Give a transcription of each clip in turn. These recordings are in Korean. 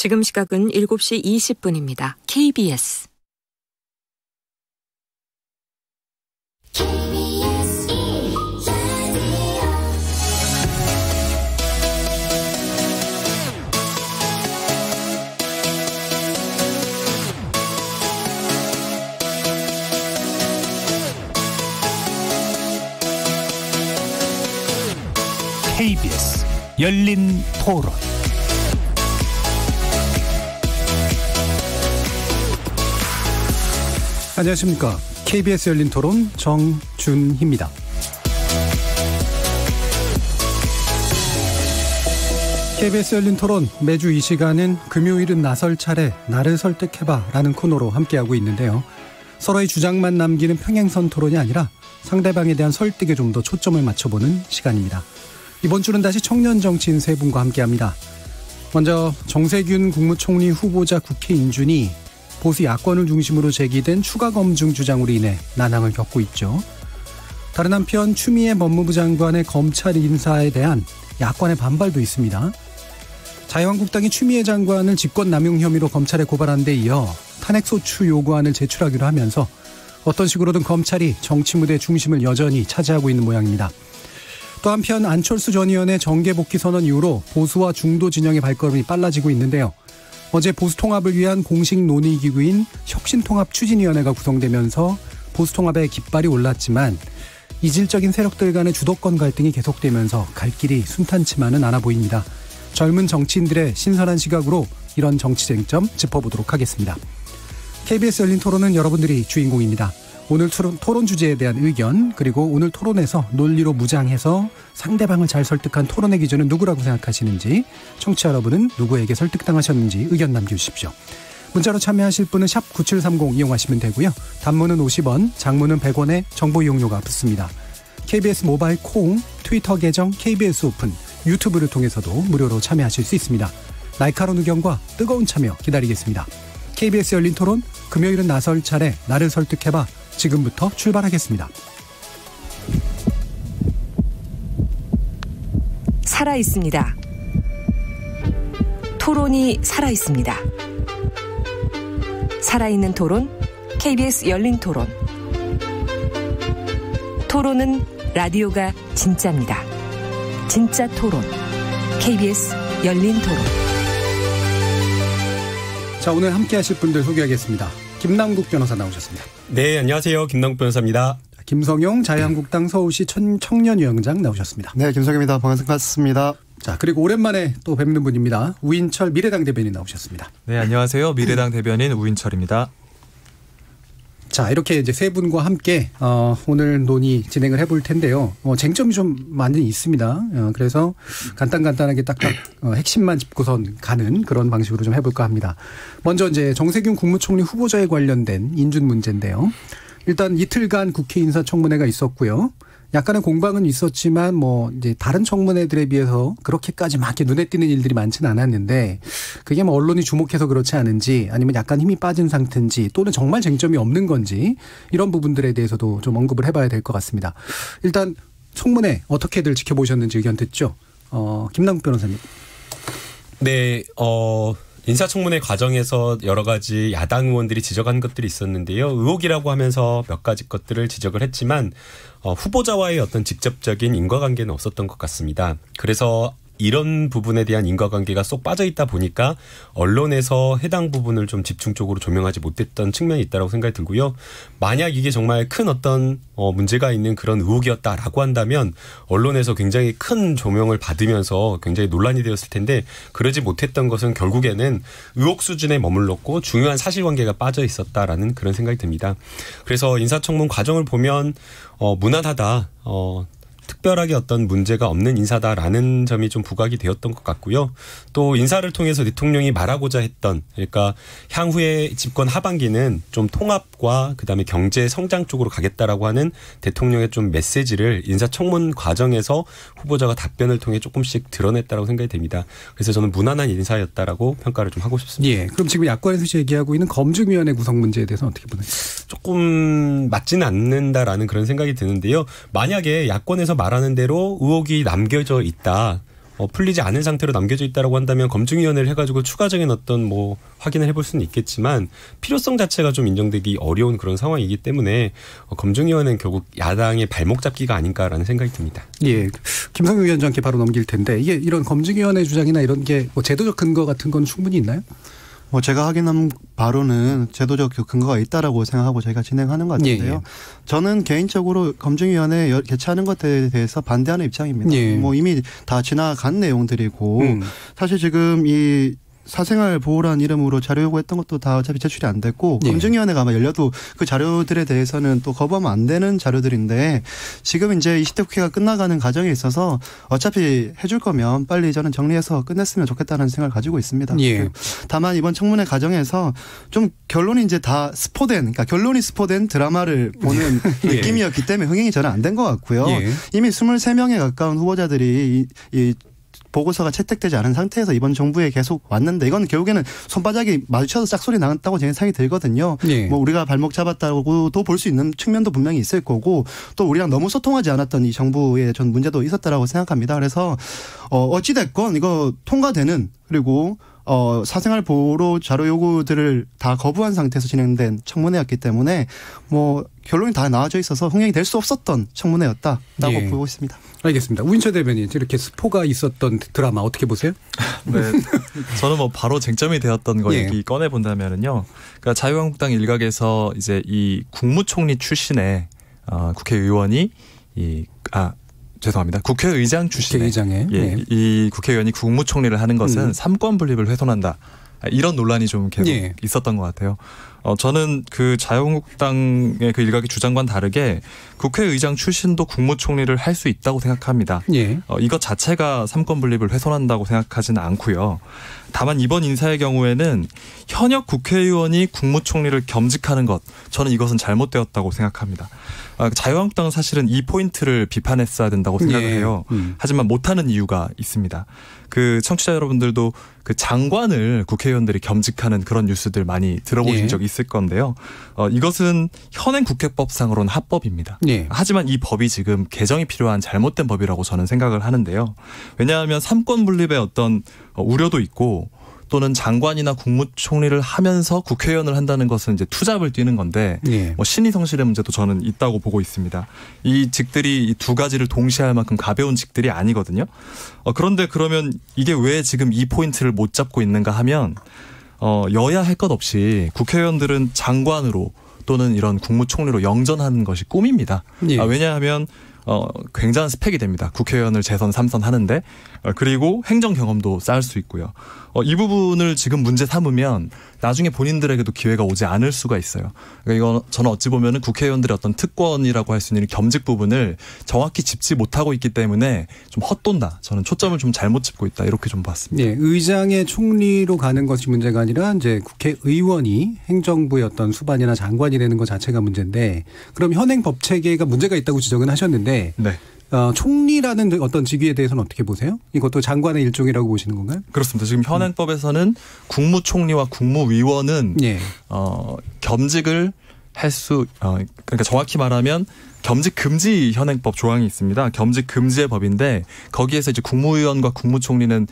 지금 시각은 7시 20분입니다. KBS. KBS 열린 토론. 안녕하십니까. KBS 열린 토론 정준희입니다. KBS 열린 토론 매주 이 시간은 금요일은 나설 차례 나를 설득해봐 라는 코너로 함께하고 있는데요. 서로의 주장만 남기는 평행선 토론이 아니라 상대방에 대한 설득에 좀 더 초점을 맞춰보는 시간입니다. 이번 주는 다시 청년 정치인 세 분과 함께합니다. 먼저 정세균 국무총리 후보자 국회 인준이 보수 야권을 중심으로 제기된 추가 검증 주장으로 인해 난항을 겪고 있죠. 다른 한편 추미애 법무부 장관의 검찰 인사에 대한 야권의 반발도 있습니다. 자유한국당이 추미애 장관을 직권남용 혐의로 검찰에 고발한 데 이어 탄핵소추 요구안을 제출하기로 하면서 어떤 식으로든 검찰이 정치 무대 중심을 여전히 차지하고 있는 모양입니다. 또 한편 안철수 전 의원의 정계복귀 선언 이후로 보수와 중도 진영의 발걸음이 빨라지고 있는데요. 어제 보수 통합을 위한 공식 논의기구인 혁신통합추진위원회가 구성되면서 보수 통합에 깃발이 올랐지만 이질적인 세력들 간의 주도권 갈등이 계속되면서 갈 길이 순탄치만은 않아 보입니다. 젊은 정치인들의 신선한 시각으로 이런 정치 쟁점 짚어보도록 하겠습니다. KBS 열린 토론은 여러분들이 주인공입니다. 오늘 토론 주제에 대한 의견, 그리고 오늘 토론에서 논리로 무장해서 상대방을 잘 설득한 토론의 기준은 누구라고 생각하시는지, 청취자 여러분은 누구에게 설득당하셨는지 의견 남겨주십시오. 문자로 참여하실 분은 샵 9730 이용하시면 되고요. 단문은 50원, 장문은 100원의 정보 이용료가 붙습니다. KBS 모바일 콩, 트위터 계정 KBS 오픈, 유튜브를 통해서도 무료로 참여하실 수 있습니다. 날카로운 의견과 뜨거운 참여 기다리겠습니다. KBS 열린 토론, 금요일은 나설 차례 나를 설득해봐. 지금부터 출발하겠습니다. 살아있습니다. 토론이 살아있습니다. 살아있는 토론, KBS 열린 토론. 토론은 라디오가 진짜입니다. 진짜 토론, KBS 열린 토론. 자, 오늘 함께 하실 분들 소개하겠습니다. 김남국 변호사 나오셨습니다. 네, 안녕하세요. 김남국 변호사입니다. 김성용 자유한국당 서울시 청년위원장 나오셨습니다. 네, 김성용입니다. 반갑습니다. 자, 그리고 오랜만에 또 뵙는 분입니다. 우인철 미래당 대변인 나오셨습니다. 네, 안녕하세요. 미래당 대변인 우인철입니다. 자, 이렇게 이제 세 분과 함께 오늘 논의 진행을 해볼 텐데요. 쟁점이 좀 많이 있습니다. 그래서 간단하게 딱딱 핵심만 짚고선 가는 그런 방식으로 좀 해볼까 합니다. 먼저 이제 정세균 국무총리 후보자에 관련된 인준 문제인데요. 일단 이틀간 국회 인사청문회가 있었고요. 약간의 공방은 있었지만 이제 다른 청문회들에 비해서 그렇게까지 막 이렇게 눈에 띄는 일들이 많지는 않았는데, 그게 언론이 주목해서 그렇지 않은지, 아니면 약간 힘이 빠진 상태인지, 또는 정말 쟁점이 없는 건지, 이런 부분들에 대해서도 좀 언급을 해봐야 될 것 같습니다. 일단 청문회 어떻게들 지켜보셨는지 의견 듣죠. 김남국 변호사님. 네, 인사청문회 과정에서 여러 가지 야당 의원들이 지적한 것들이 있었는데요. 의혹이라고 하면서 몇 가지 것들을 지적을 했지만 후보자와의 어떤 직접적인 인과관계는 없었던 것 같습니다. 그래서 이런 부분에 대한 인과관계가 쏙 빠져있다 보니까 언론에서 해당 부분을 좀 집중적으로 조명하지 못했던 측면이 있다고 생각이 들고요. 만약 이게 정말 큰 어떤 문제가 있는 그런 의혹이었다라고 한다면 언론에서 굉장히 큰 조명을 받으면서 굉장히 논란이 되었을 텐데, 그러지 못했던 것은 결국에는 의혹 수준에 머물렀고 중요한 사실관계가 빠져 있었다라는 그런 생각이 듭니다. 그래서 인사청문 과정을 보면 무난하다, 특별하게 어떤 문제가 없는 인사다라는 점이 좀 부각이 되었던 것 같고요. 또 인사를 통해서 대통령이 말하고자 했던, 그러니까 향후에 집권 하반기는 좀 통합과 그다음에 경제 성장 쪽으로 가겠다라고 하는 대통령의 좀 메시지를 인사청문 과정에서 후보자가 답변을 통해 조금씩 드러냈다라고 생각이 됩니다. 그래서 저는 무난한 인사였다라고 평가를 좀 하고 싶습니다. 예, 그럼 지금 야권에서 얘기하고 있는 검증위원회 구성 문제에 대해서는 어떻게 보나요? 조금 맞지는 않는다라는 그런 생각이 드는데요. 만약에 야권에서 말하는 대로 의혹이 남겨져 있다, 풀리지 않은 상태로 남겨져 있다라고 한다면 검증위원회를 해가지고 추가적인 어떤 뭐 확인을 해볼 수는 있겠지만 필요성 자체가 좀 인정되기 어려운 그런 상황이기 때문에 검증위원회는 결국 야당의 발목 잡기가 아닌가라는 생각이 듭니다. 예, 김성규 위원장께 바로 넘길 텐데 이게 이런 검증위원회 주장이나 이런 게 뭐 제도적 근거 같은 건 충분히 있나요? 뭐 제가 확인한 바로는 제도적 근거가 있다라고 생각하고 저희가 진행하는 것 같은데요. 예. 저는 개인적으로 검증위원회 개최하는 것에 대해서 반대하는 입장입니다. 예. 뭐 이미 다 지나간 내용들이고 사실 지금 이 사생활 보호란 이름으로 자료 요구했던 것도 다 어차피 제출이 안 됐고 예. 검증위원회가 아마 열려도 그 자료들에 대해서는 또 거부하면 안 되는 자료들인데 지금 이제 20대 국회가 끝나가는 과정에 있어서 어차피 해줄 거면 빨리 저는 정리해서 끝냈으면 좋겠다는 생각을 가지고 있습니다. 예. 다만 이번 청문회 과정에서 좀 결론이 이제 다 스포된 그러니까 결론이 스포된 드라마를 보는 예. 느낌이었기 때문에 흥행이 저는 안 된 것 같고요. 예. 이미 23명에 가까운 후보자들이 이 보고서가 채택되지 않은 상태에서 이번 정부에 계속 왔는데 이건 결국에는 손바닥이 마주쳐서 짝소리 나왔다고 제 생각이 들거든요. 예. 뭐 우리가 발목 잡았다고도 볼 수 있는 측면도 분명히 있을 거고 또 우리랑 너무 소통하지 않았던 이 정부의 전 문제도 있었다라고 생각합니다. 그래서 어찌됐건 이거 통과되는 그리고 사생활 보호로 자료 요구들을 다 거부한 상태에서 진행된 청문회였기 때문에 뭐 결론이 다 나와져 있어서 흥행이 될 수 없었던 청문회였다라고 예. 보고 있습니다. 알겠습니다. 우인철 대변인 이렇게 스포가 있었던 드라마 어떻게 보세요? 네, 저는 뭐 바로 쟁점이 되었던 거 예. 얘기 꺼내 본다면은요. 그러니까 자유한국당 일각에서 이제 이 국무총리 출신의 국회의원이 죄송합니다. 국회의장 출신의 국회의장에 예, 이 국회의원이 국무총리를 하는 것은 삼권 분립을 훼손한다. 이런 논란이 좀 계속 예. 있었던 것 같아요. 저는 그 자유한국당의 그 일각의 주장과는 다르게 국회의장 출신도 국무총리를 할 수 있다고 생각합니다. 예. 이것 자체가 삼권 분립을 훼손한다고 생각하지는 않고요. 다만 이번 인사의 경우에는 현역 국회의원이 국무총리를 겸직하는 것, 저는 이것은 잘못되었다고 생각합니다. 자유한국당은 사실은 이 포인트를 비판했어야 된다고 생각을 예. 해요. 하지만 못하는 이유가 있습니다. 그 청취자 여러분들도 그 장관을 국회의원들이 겸직하는 그런 뉴스들 많이 들어보신 예. 적 있을 건데요. 이것은 현행 국회법상으로는 합법입니다. 예. 하지만 이 법이 지금 개정이 필요한 잘못된 법이라고 저는 생각을 하는데요. 왜냐하면 삼권 분립의 어떤 우려도 있고 또는 장관이나 국무총리를 하면서 국회의원을 한다는 것은 이제 투잡을 뛰는 건데 예. 뭐 신의 성실의 문제도 저는 있다고 보고 있습니다. 이 직들이 이 두 가지를 동시에 할 만큼 가벼운 직들이 아니거든요. 그런데 그러면 이게 왜 지금 이 포인트를 못 잡고 있는가 하면 여야 할 것 없이 국회의원들은 장관으로 또는 이런 국무총리로 영전하는 것이 꿈입니다. 예. 왜냐하면 굉장한 스펙이 됩니다. 국회의원을 재선 3선 하는데 그리고 행정 경험도 쌓을 수 있고요. 이 부분을 지금 문제 삼으면 나중에 본인들에게도 기회가 오지 않을 수가 있어요. 그러니까 이건 저는 어찌 보면은 국회의원들의 어떤 특권이라고 할 수 있는 겸직 부분을 정확히 짚지 못하고 있기 때문에 좀 헛돈다. 저는 초점을 좀 잘못 짚고 있다. 이렇게 좀 봤습니다. 예, 의장의 총리로 가는 것이 문제가 아니라 이제 국회의원이 행정부의 어떤 수반이나 장관이 되는 것 자체가 문제인데 그럼 현행 법 체계가 문제가 있다고 지적은 하셨는데 네. 총리라는 어떤 직위에 대해서는 어떻게 보세요? 이것도 장관의 일종이라고 보시는 건가요? 그렇습니다. 지금 현행법에서는 국무총리와 국무위원은 예. 겸직을 할 수 그러니까 정확히 말하면 겸직 금지 현행법 조항이 있습니다. 겸직 금지의 법인데 거기에서 이제 국무위원과 국무총리는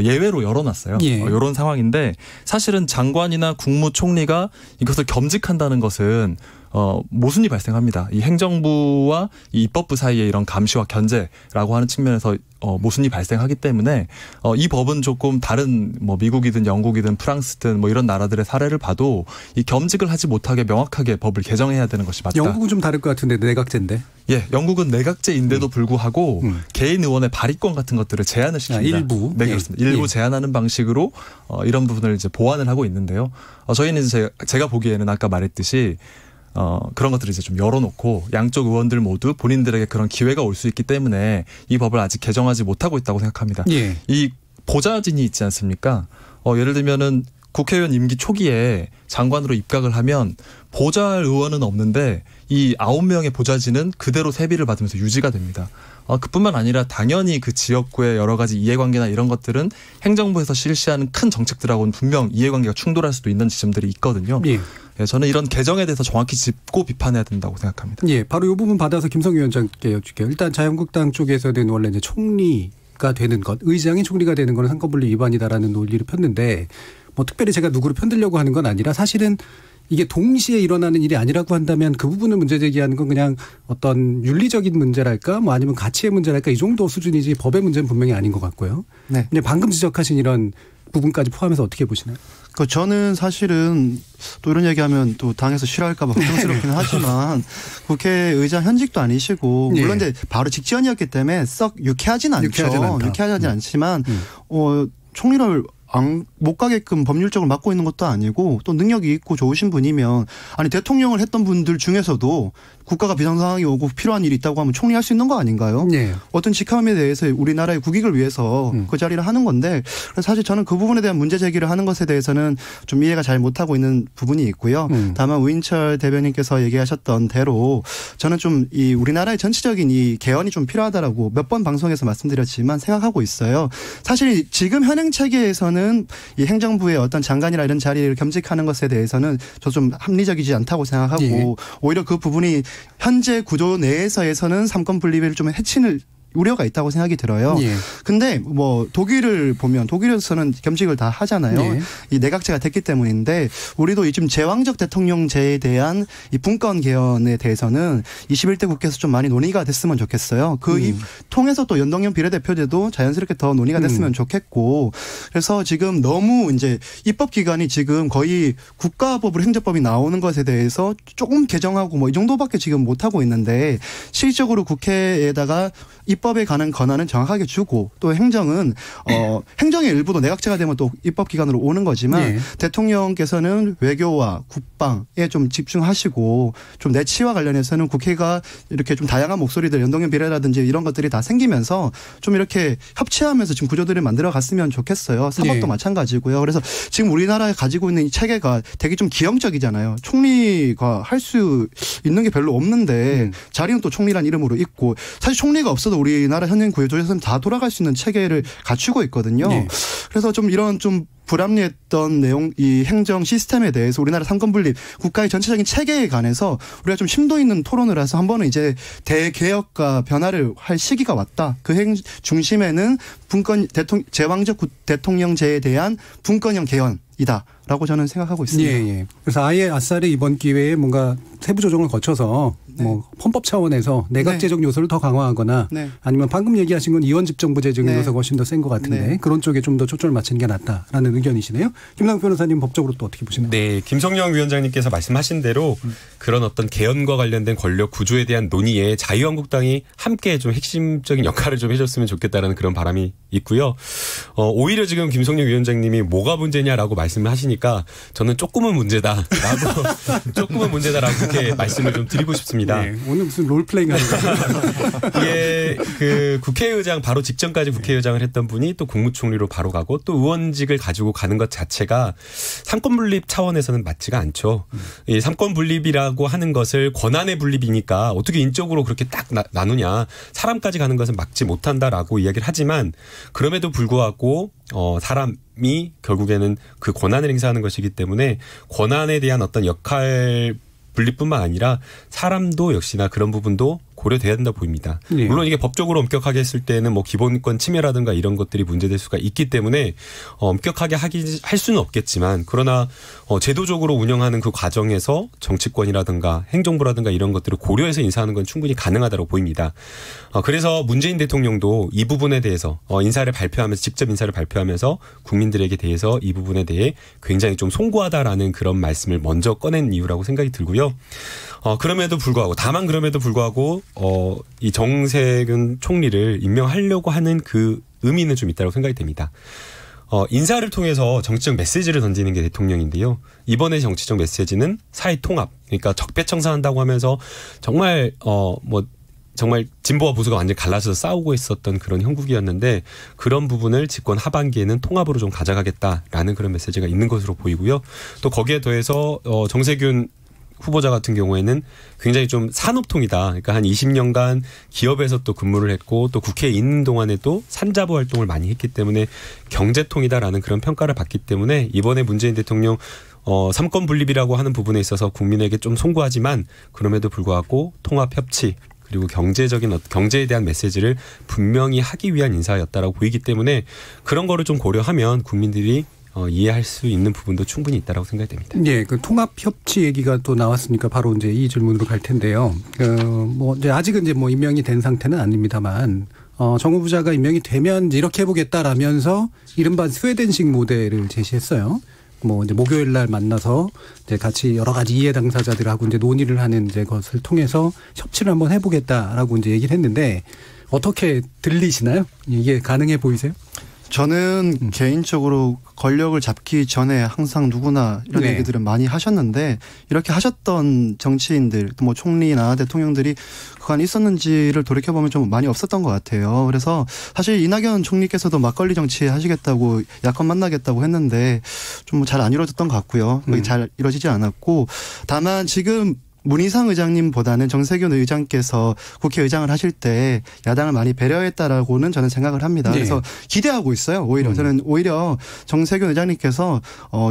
예외로 열어놨어요. 예. 이런 상황인데 사실은 장관이나 국무총리가 이것을 겸직한다는 것은 모순이 발생합니다. 이 행정부와 이 입법부 사이에 이런 감시와 견제라고 하는 측면에서 모순이 발생하기 때문에 이 법은 조금 다른 뭐 미국이든 영국이든 프랑스든 뭐 이런 나라들의 사례를 봐도 이 겸직을 하지 못하게 명확하게 법을 개정해야 되는 것이 맞다. 영국은 좀 다를 것 같은데 내각제인데. 예, 영국은 내각제인데도 불구하고 개인 의원의 발의권 같은 것들을 제한을 시킵니다. 일부. 네, 그렇습니다. 일부 제한하는 방식으로 이런 부분을 이제 보완을 하고 있는데요. 저희는 이제 제가 보기에는 아까 말했듯이 그런 것들을 이제 좀 열어놓고 양쪽 의원들 모두 본인들에게 그런 기회가 올 수 있기 때문에 이 법을 아직 개정하지 못하고 있다고 생각합니다. 예. 이 보좌진이 있지 않습니까? 예를 들면은 국회의원 임기 초기에 장관으로 입각을 하면 보좌할 의원은 없는데 이 9명의 보좌진은 그대로 세비를 받으면서 유지가 됩니다. 그뿐만 아니라 당연히 그 지역구의 여러 가지 이해관계나 이런 것들은 행정부에서 실시하는 큰 정책들하고는 분명 이해관계가 충돌할 수도 있는 지점들이 있거든요. 예. 예, 저는 이런 개정에 대해서 정확히 짚고 비판해야 된다고 생각합니다. 예, 바로 이 부분 받아서 김성규 위원장께 여쭐게요. 일단 자유한국당 쪽에서는 원래 이제 총리 총리가 되는 것, 의장이 총리가 되는 거는 상권분립 위반이다라는 논리를 폈는데 뭐 특별히 제가 누구를 편들려고 하는 건 아니라 사실은 이게 동시에 일어나는 일이 아니라고 한다면 그 부분을 문제 제기하는 건 그냥 어떤 윤리적인 문제랄까 뭐 아니면 가치의 문제랄까 이 정도 수준이지 법의 문제는 분명히 아닌 것 같고요. 네. 근데 방금 지적하신 이런 부분까지 포함해서 어떻게 보시나요? 저는 사실은 또 이런 얘기하면 또 당에서 싫어할까 봐 걱정스럽기는 하지만 국회의장 현직도 아니시고 물론 이제 바로 직전이었기 때문에 썩 유쾌하진 않죠. 유쾌하진 않지만 총리를 못 가게끔 법률적으로 막고 있는 것도 아니고 또 능력이 있고 좋으신 분이면 아니 대통령을 했던 분들 중에서도 국가가 비상 상황이 오고 필요한 일이 있다고 하면 총리할 수 있는 거 아닌가요? 네. 어떤 직함에 대해서 우리나라의 국익을 위해서 그 자리를 하는 건데 그래서 사실 저는 그 부분에 대한 문제 제기를 하는 것에 대해서는 좀 이해가 잘 못하고 있는 부분이 있고요. 다만 우인철 대변인께서 얘기하셨던 대로 저는 좀 이 우리나라의 전체적인 이 개헌이 좀 필요하다라고 몇 번 방송에서 말씀드렸지만 생각하고 있어요. 사실 지금 현행 체계에서는 이 행정부의 어떤 장관이나 이런 자리를 겸직하는 것에 대해서는 저 좀 합리적이지 않다고 생각하고 오히려 그 부분이 현재 구조 내에서는 삼권 분립을 좀 해치는 우려가 있다고 생각이 들어요. 근데 뭐 독일을 보면 독일에서는 겸직을 다 하잖아요. 이 내각제가 됐기 때문인데 우리도 지금 제왕적 대통령제에 대한 이 분권 개헌에 대해서는 21대 국회에서 좀 많이 논의가 됐으면 좋겠어요. 그 통해서 또 연동형 비례대표제도 자연스럽게 더 논의가 됐으면 좋겠고 그래서 지금 너무 이제 입법기관이 지금 거의 국가법으로 행정법이 나오는 것에 대해서 조금 개정하고 뭐 이 정도밖에 지금 못하고 있는데 실질적으로 국회에다가 입법에 관한 권한은 정확하게 주고 또 행정은 행정의 일부도 내각제가 되면 또 입법기관으로 오는 거지만 대통령께서는 외교와 국방에 좀 집중하시고 좀 내치와 관련해서는 국회가 이렇게 좀 다양한 목소리들 연동형 비례라든지 이런 것들이 다 생기면서 좀 이렇게 협치하면서 지금 구조들을 만들어 갔으면 좋겠어요. 사법도 마찬가지고요. 그래서 지금 우리나라에 가지고 있는 이 체계가 되게 좀 기형적이잖아요. 총리가 할 수 있는 게 별로 없는데 자리는 또 총리란 이름으로 있고 사실 총리가 없어도 우리나라 현행 구조에서는 다 돌아갈 수 있는 체계를 갖추고 있거든요. 그래서 좀 이런 좀 불합리했던 내용, 이 행정 시스템에 대해서 우리나라 삼권분립, 국가의 전체적인 체계에 관해서 우리가 좀 심도 있는 토론을 해서 한 번은 이제 대개혁과 변화를 할 시기가 왔다. 그 중심에는 제왕적 대통령제에 대한 분권형 개헌이다라고 저는 생각하고 있습니다. 그래서 아예 아싸리 이번 기회에 뭔가 세부 조정을 거쳐서 뭐 헌법 차원에서 내각제적 요소를 더 강화하거나 아니면 방금 얘기하신 건 이원집정부제적 요소가 훨씬 더 센 것 같은데 그런 쪽에 좀 더 초점을 맞추는 게 낫다라는 의견이시네요. 김남국 변호사님 법적으로 또 어떻게 보시나요? 네. 김성령 위원장님께서 말씀하신 대로 그런 어떤 개헌과 관련된 권력 구조에 대한 논의에 자유한국당이 함께 좀 핵심적인 역할을 좀 해줬으면 좋겠다라는 그런 바람이 있고요. 오히려 지금 김성령 위원장님이 뭐가 문제냐라고 말씀을 하시니까 저는 조금은 문제다라고 조금은 문제다라고 그렇게 말씀을 좀 드리고 싶습니다. 오늘 무슨 롤플레잉 하는 거예요? 예, 그 국회의장 바로 직전까지 국회의장을 했던 분이 또 국무총리로 바로 가고 또 의원직을 가지고 가는 것 자체가 삼권분립 차원에서는 맞지가 않죠. 이 삼권분립이라고 하는 것을 권한의 분립이니까 어떻게 인적으로 그렇게 딱 나누냐. 사람까지 가는 것은 막지 못한다라고 이야기를 하지만 그럼에도 불구하고 사람이 결국에는 그 권한을 행사하는 것이기 때문에 권한에 대한 어떤 역할 분립뿐만 아니라 사람도 역시나 그런 부분도 고려돼야 된다 보입니다. 물론 이게 법적으로 엄격하게 했을 때는 뭐 기본권 침해라든가 이런 것들이 문제될 수가 있기 때문에 엄격하게 할 수는 없겠지만 그러나 제도적으로 운영하는 그 과정에서 정치권이라든가 행정부라든가 이런 것들을 고려해서 인사하는 건 충분히 가능하다고 보입니다. 그래서 문재인 대통령도 이 부분에 대해서 인사를 발표하면서 직접 인사를 발표하면서 국민들에게 대해서 이 부분에 대해 굉장히 좀 송구하다라는 그런 말씀을 먼저 꺼낸 이유라고 생각이 들고요. 그럼에도 불구하고 이 정세균 총리를 임명하려고 하는 그 의미는 좀 있다고 생각이 됩니다. 인사를 통해서 정치적 메시지를 던지는 게 대통령인데요. 이번에 정치적 메시지는 사회 통합, 그러니까 적폐청산한다고 하면서 정말 정말 진보와 보수가 완전히 갈라져서 싸우고 있었던 그런 형국이었는데 그런 부분을 집권 하반기에는 통합으로 좀 가져가겠다라는 그런 메시지가 있는 것으로 보이고요. 또 거기에 더해서 정세균 후보자 같은 경우에는 굉장히 좀 산업통이다. 그러니까 한 20년간 기업에서 또 근무를 했고 또 국회에 있는 동안에도 산자부 활동을 많이 했기 때문에 경제통이다라는 그런 평가를 받기 때문에 이번에 문재인 대통령 삼권 분립이라고 하는 부분에 있어서 국민에게 좀 송구하지만 그럼에도 불구하고 통합 협치 그리고 경제에 대한 메시지를 분명히 하기 위한 인사였다라고 보이기 때문에 그런 거를 좀 고려하면 국민들이 이해할 수 있는 부분도 충분히 있다라고 생각이 됩니다. 예, 그 통합 협치 얘기가 또 나왔으니까 바로 이제 이 질문으로 갈 텐데요. 뭐 이제 아직은 이제 뭐 임명이 된 상태는 아닙니다만 정 후보자가 임명이 되면 이제 이렇게 해보겠다라면서 이른바 스웨덴식 모델을 제시했어요. 뭐 이제 목요일 날 만나서 이제 같이 여러 가지 이해 당사자들하고 이제 논의를 하는 이제 것을 통해서 협치를 한번 해보겠다라고 이제 얘기를 했는데 어떻게 들리시나요? 이게 가능해 보이세요? 저는 개인적으로 권력을 잡기 전에 항상 누구나 이런 네. 얘기들은 많이 하셨는데 이렇게 하셨던 정치인들 또 뭐 총리나 대통령들이 그간 있었는지를 돌이켜보면 좀 많이 없었던 것 같아요. 그래서 사실 이낙연 총리께서도 막걸리 정치 하시겠다고 야권 만나겠다고 했는데 좀 잘 안 이루어졌던 것 같고요. 거의 잘 이루어지지 않았고 다만 지금 문희상 의장님보다는 정세균 의장께서 국회의장을 하실 때 야당을 많이 배려했다라고는 저는 생각을 합니다. 네. 그래서 기대하고 있어요. 오히려 저는 오히려 정세균 의장님께서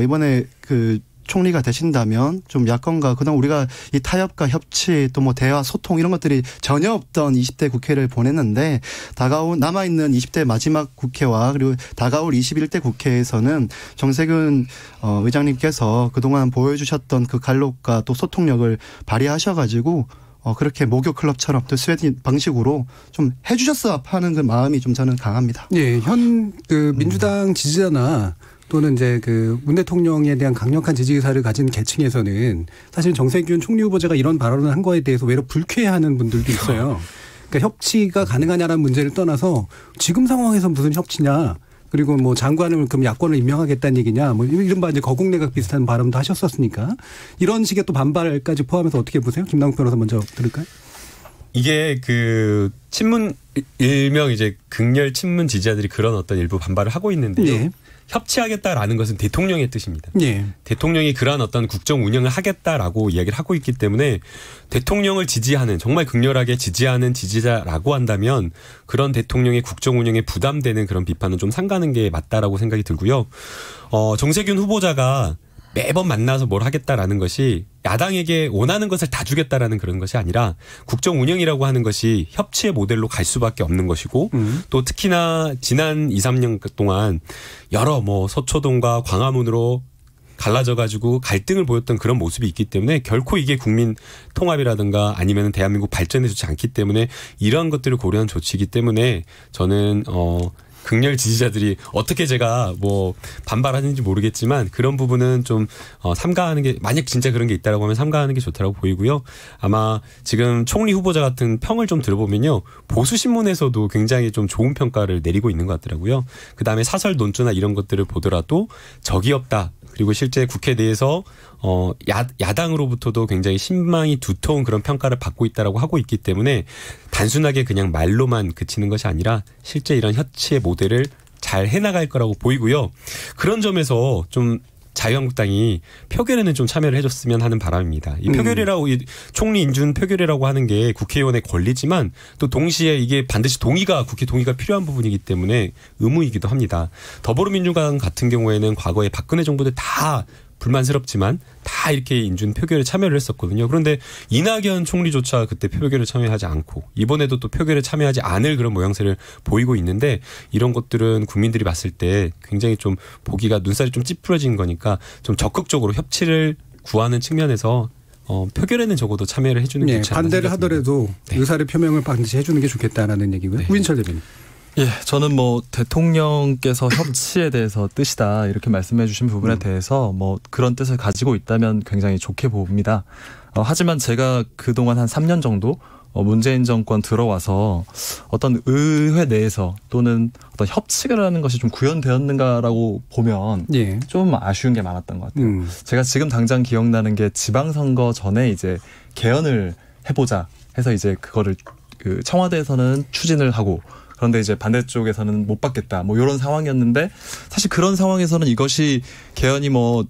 이번에 그 총리가 되신다면 좀 야권과 그동안 우리가 이 타협과 협치 또 뭐 대화 소통 이런 것들이 전혀 없던 20대 국회를 보냈는데 다가온 남아있는 20대 마지막 국회와 그리고 다가올 21대 국회에서는 정세균 의장님께서 그동안 보여주셨던 그 갈록과 또 소통력을 발휘하셔가지고 그렇게 목요 클럽처럼 또 스웨덴 방식으로 좀 해주셨어 하는 그 마음이 좀 저는 강합니다. 예, 현 그 민주당 지지자나 또는 이제 그 문 대통령에 대한 강력한 지지 의사를 가진 계층에서는 사실 정세균 총리 후보자가 이런 발언을 한 거에 대해서 외로 불쾌해하는 분들도 있어요. 그러니까 협치가 가능하냐라는 문제를 떠나서 지금 상황에서 무슨 협치냐. 그리고 뭐 장관을 그럼 야권을 임명하겠다는 얘기냐. 뭐 이른바 이제 거국내각 비슷한 발언도 하셨었으니까 이런 식의 또 반발까지 포함해서 어떻게 보세요? 김남국 변호사 먼저 들을까요? 이게 그 친문 일명 이제 극렬 친문 지지자들이 그런 어떤 일부 반발을 하고 있는데요. 네. 협치하겠다라는 것은 대통령의 뜻입니다. 예. 대통령이 그러한 어떤 국정 운영을 하겠다라고 이야기를 하고 있기 때문에 대통령을 지지하는 정말 극렬하게 지지하는 지지자라고 한다면 그런 대통령의 국정 운영에 부담되는 그런 비판은 좀 삼가는 게 맞다라고 생각이 들고요. 정세균 후보자가 매번 만나서 뭘 하겠다라는 것이 야당에게 원하는 것을 다 주겠다라는 그런 것이 아니라 국정 운영이라고 하는 것이 협치의 모델로 갈 수밖에 없는 것이고 또 특히나 지난 2, 3년 동안 여러 뭐 서초동과 광화문으로 갈라져 가지고 갈등을 보였던 그런 모습이 있기 때문에 결코 이게 국민 통합이라든가 아니면 대한민국 발전에 좋지 않기 때문에 이러한 것들을 고려한 조치이기 때문에 저는 극렬 지지자들이 어떻게 제가 뭐 반발하는지 모르겠지만 그런 부분은 좀 삼가하는 게 만약 진짜 그런 게 있다라고 하면 삼가하는 게 좋다라고 보이고요. 아마 지금 총리 후보자 같은 평을 좀 들어보면요. 보수 신문에서도 굉장히 좀 좋은 평가를 내리고 있는 것 같더라고요. 그다음에 사설 논조나 이런 것들을 보더라도 적이 없다. 그리고 실제 국회 내에서 야당으로부터도 굉장히 신망이 두터운 그런 평가를 받고 있다라고 하고 있기 때문에 단순하게 그냥 말로만 그치는 것이 아니라 실제 이런 협치의 모델을 잘 해나갈 거라고 보이고요. 그런 점에서 좀 자유한국당이 표결에는 좀 참여를 해줬으면 하는 바람입니다. 이 표결이라고 이 총리 인준 표결이라고 하는 게 국회의원의 권리지만 또 동시에 이게 반드시 국회 동의가 필요한 부분이기 때문에 의무이기도 합니다. 더불어민주당 같은 경우에는 과거에 박근혜 정부 때 다 불만스럽지만 다 이렇게 인준 표결에 참여를 했었거든요. 그런데 이낙연 총리조차 그때 표결에 참여하지 않고 이번에도 또 표결에 참여하지 않을 그런 모양새를 보이고 있는데 이런 것들은 국민들이 봤을 때 굉장히 좀 보기가 눈살이 좀 찌푸려진 거니까 좀 적극적으로 협치를 구하는 측면에서 표결에는 적어도 참여를 해주는 게 좋지 않나 반대를 생각합니다. 하더라도 네. 의사를 표명을 반드시 해주는 게 좋겠다라는 얘기고요. 네. 우인철 대변인. 예, 저는 뭐 대통령께서 협치에 대해서 뜻이다 이렇게 말씀해 주신 부분에 대해서 뭐 그런 뜻을 가지고 있다면 굉장히 좋게 봅니다. 하지만 제가 그동안 한 3년 정도 문재인 정권 들어와서 어떤 의회 내에서 또는 어떤 협치라는 것이 좀 구현되었는가라고 보면 예. 좀 아쉬운 게 많았던 것 같아요. 제가 지금 당장 기억나는 게 지방선거 전에 이제 개헌을 해보자 해서 이제 그거를 그 청와대에서는 추진을 하고 그런데 이제 반대쪽에서는 못 받겠다. 뭐 이런 상황이었는데 사실 그런 상황에서는 이것이 개헌이 뭐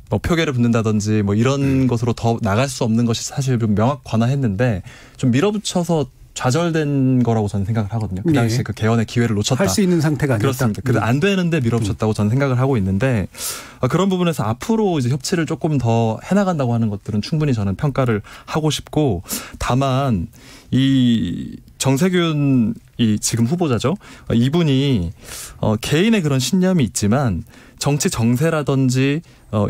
표결을 붙는다든지 뭐 이런 것으로 더 나갈 수 없는 것이 사실 좀 명확 관화했는데 좀 밀어붙여서 좌절된 거라고 저는 생각을 하거든요. 그 당시에 그 개헌의 기회를 놓쳤다. 할 수 있는 상태가 아니었다. 그렇습니다. 그래서 안 되는데 밀어붙였다고 저는 생각을 하고 있는데 그런 부분에서 앞으로 이제 협치를 조금 더 해나간다고 하는 것들은 충분히 저는 평가를 하고 싶고 다만 이 정세균 이 지금 후보자죠. 이분이 개인의 그런 신념이 있지만 정치 정세라든지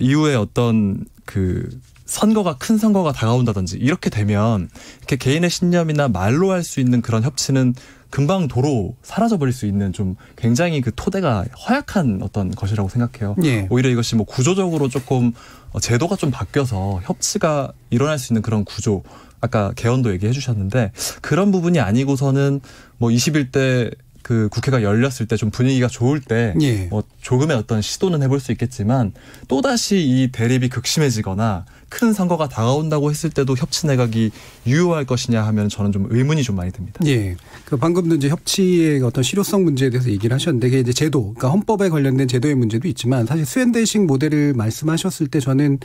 이후에 어떤 그 선거가 큰 선거가 다가온다든지 이렇게 되면 이렇게 개인의 신념이나 말로 할 수 있는 그런 협치는 금방 도로 사라져버릴 수 있는 좀 굉장히 그 토대가 허약한 어떤 것이라고 생각해요. 예. 오히려 이것이 뭐 구조적으로 조금 제도가 좀 바뀌어서 협치가 일어날 수 있는 그런 구조. 아까 개헌도 얘기해 주셨는데 그런 부분이 아니고서는 뭐 21대 그 국회가 열렸을 때 좀 분위기가 좋을 때 뭐 조금의 어떤 시도는 해볼 수 있겠지만 또다시 이 대립이 극심해지거나 큰 선거가 다가온다고 했을 때도 협치 내각이 유효할 것이냐 하면 저는 좀 의문이 좀 많이 듭니다. 예. 그 방금도 이제 협치의 어떤 실효성 문제에 대해서 얘기를 하셨는데 이게 이제 제도, 그러니까 헌법에 관련된 제도의 문제도 있지만 사실 스웨덴식 모델을 말씀하셨을 때 저는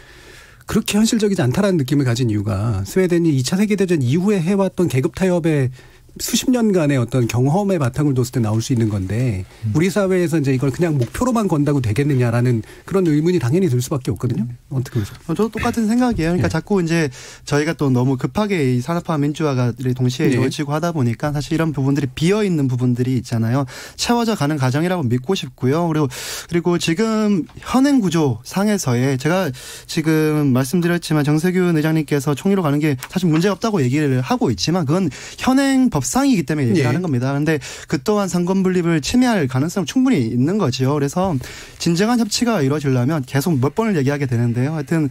그렇게 현실적이지 않다라는 느낌을 가진 이유가 스웨덴이 2차 세계대전 이후에 해왔던 계급 타협의 수십 년간의 어떤 경험의 바탕을 뒀을 때 나올 수 있는 건데 우리 사회에서 이제 이걸 그냥 목표로만 건다고 되겠느냐라는 그런 의문이 당연히 들 수밖에 없거든요. 어떻게 보세요? 저도 똑같은 생각이에요. 그러니까 자꾸 이제 저희가 또 너무 급하게 이 산업화 민주화가 동시에 이루어지고 하다 보니까 사실 이런 부분들이 비어 있는 부분들이 있잖아요. 채워져 가는 과정이라고 믿고 싶고요. 그리고 지금 현행 구조 상에서의 제가 지금 말씀드렸지만 정세균 의장님께서 총리로 가는 게 사실 문제 없다고 얘기를 하고 있지만 그건 현행 법상이기 때문에 얘기를 하는 겁니다. 그런데 그 또한 상권 분립을 침해할 가능성은 충분히 있는 거죠. 그래서 진정한 협치가 이루어지려면 계속 몇 번을 얘기하게 되는데요. 하여튼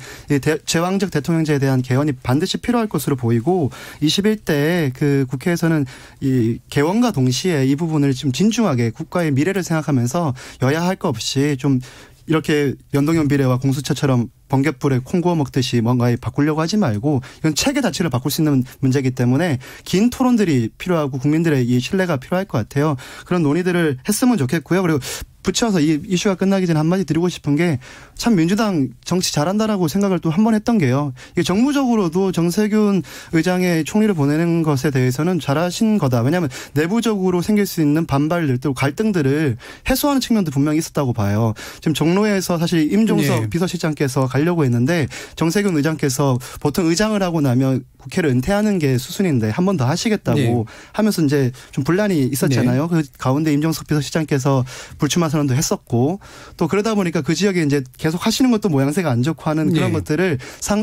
제왕적 대통령제에 대한 개헌이 반드시 필요할 것으로 보이고 21대 그 국회에서는 이 개헌과 동시에 이 부분을 좀 진중하게 국가의 미래를 생각하면서 여야 할 것 없이 좀 이렇게 연동형 비례와 공수처처럼 번갯불에 콩 구워 먹듯이 뭔가 바꾸려고 하지 말고 이건 체계 자체를 바꿀 수 있는 문제이기 때문에 긴 토론들이 필요하고 국민들의 이 신뢰가 필요할 것 같아요. 그런 논의들을 했으면 좋겠고요. 그리고 붙여서 이 이슈가 끝나기 전에 한마디 드리고 싶은 게 참 민주당 정치 잘한다라고 생각을 또 한 번 했던 게요. 이게 정무적으로도 정세균 의장의 총리를 보내는 것에 대해서는 잘하신 거다. 왜냐하면 내부적으로 생길 수 있는 반발들 또 갈등들을 해소하는 측면도 분명히 있었다고 봐요. 지금 종로에서 사실 임종석 비서실장께서 가려고 했는데 정세균 의장께서 보통 의장을 하고 나면 국회를 은퇴하는 게 수순인데 한 번 더 하시겠다고 하면서 이제 좀 분란이 있었잖아요. 그 가운데 임종석 비서실장께서 불출마 선언도 했었고 또 그러다 보니까 그 지역에 이제 계속 하시는 것도 모양새가 안 좋고 하는 그런 것들을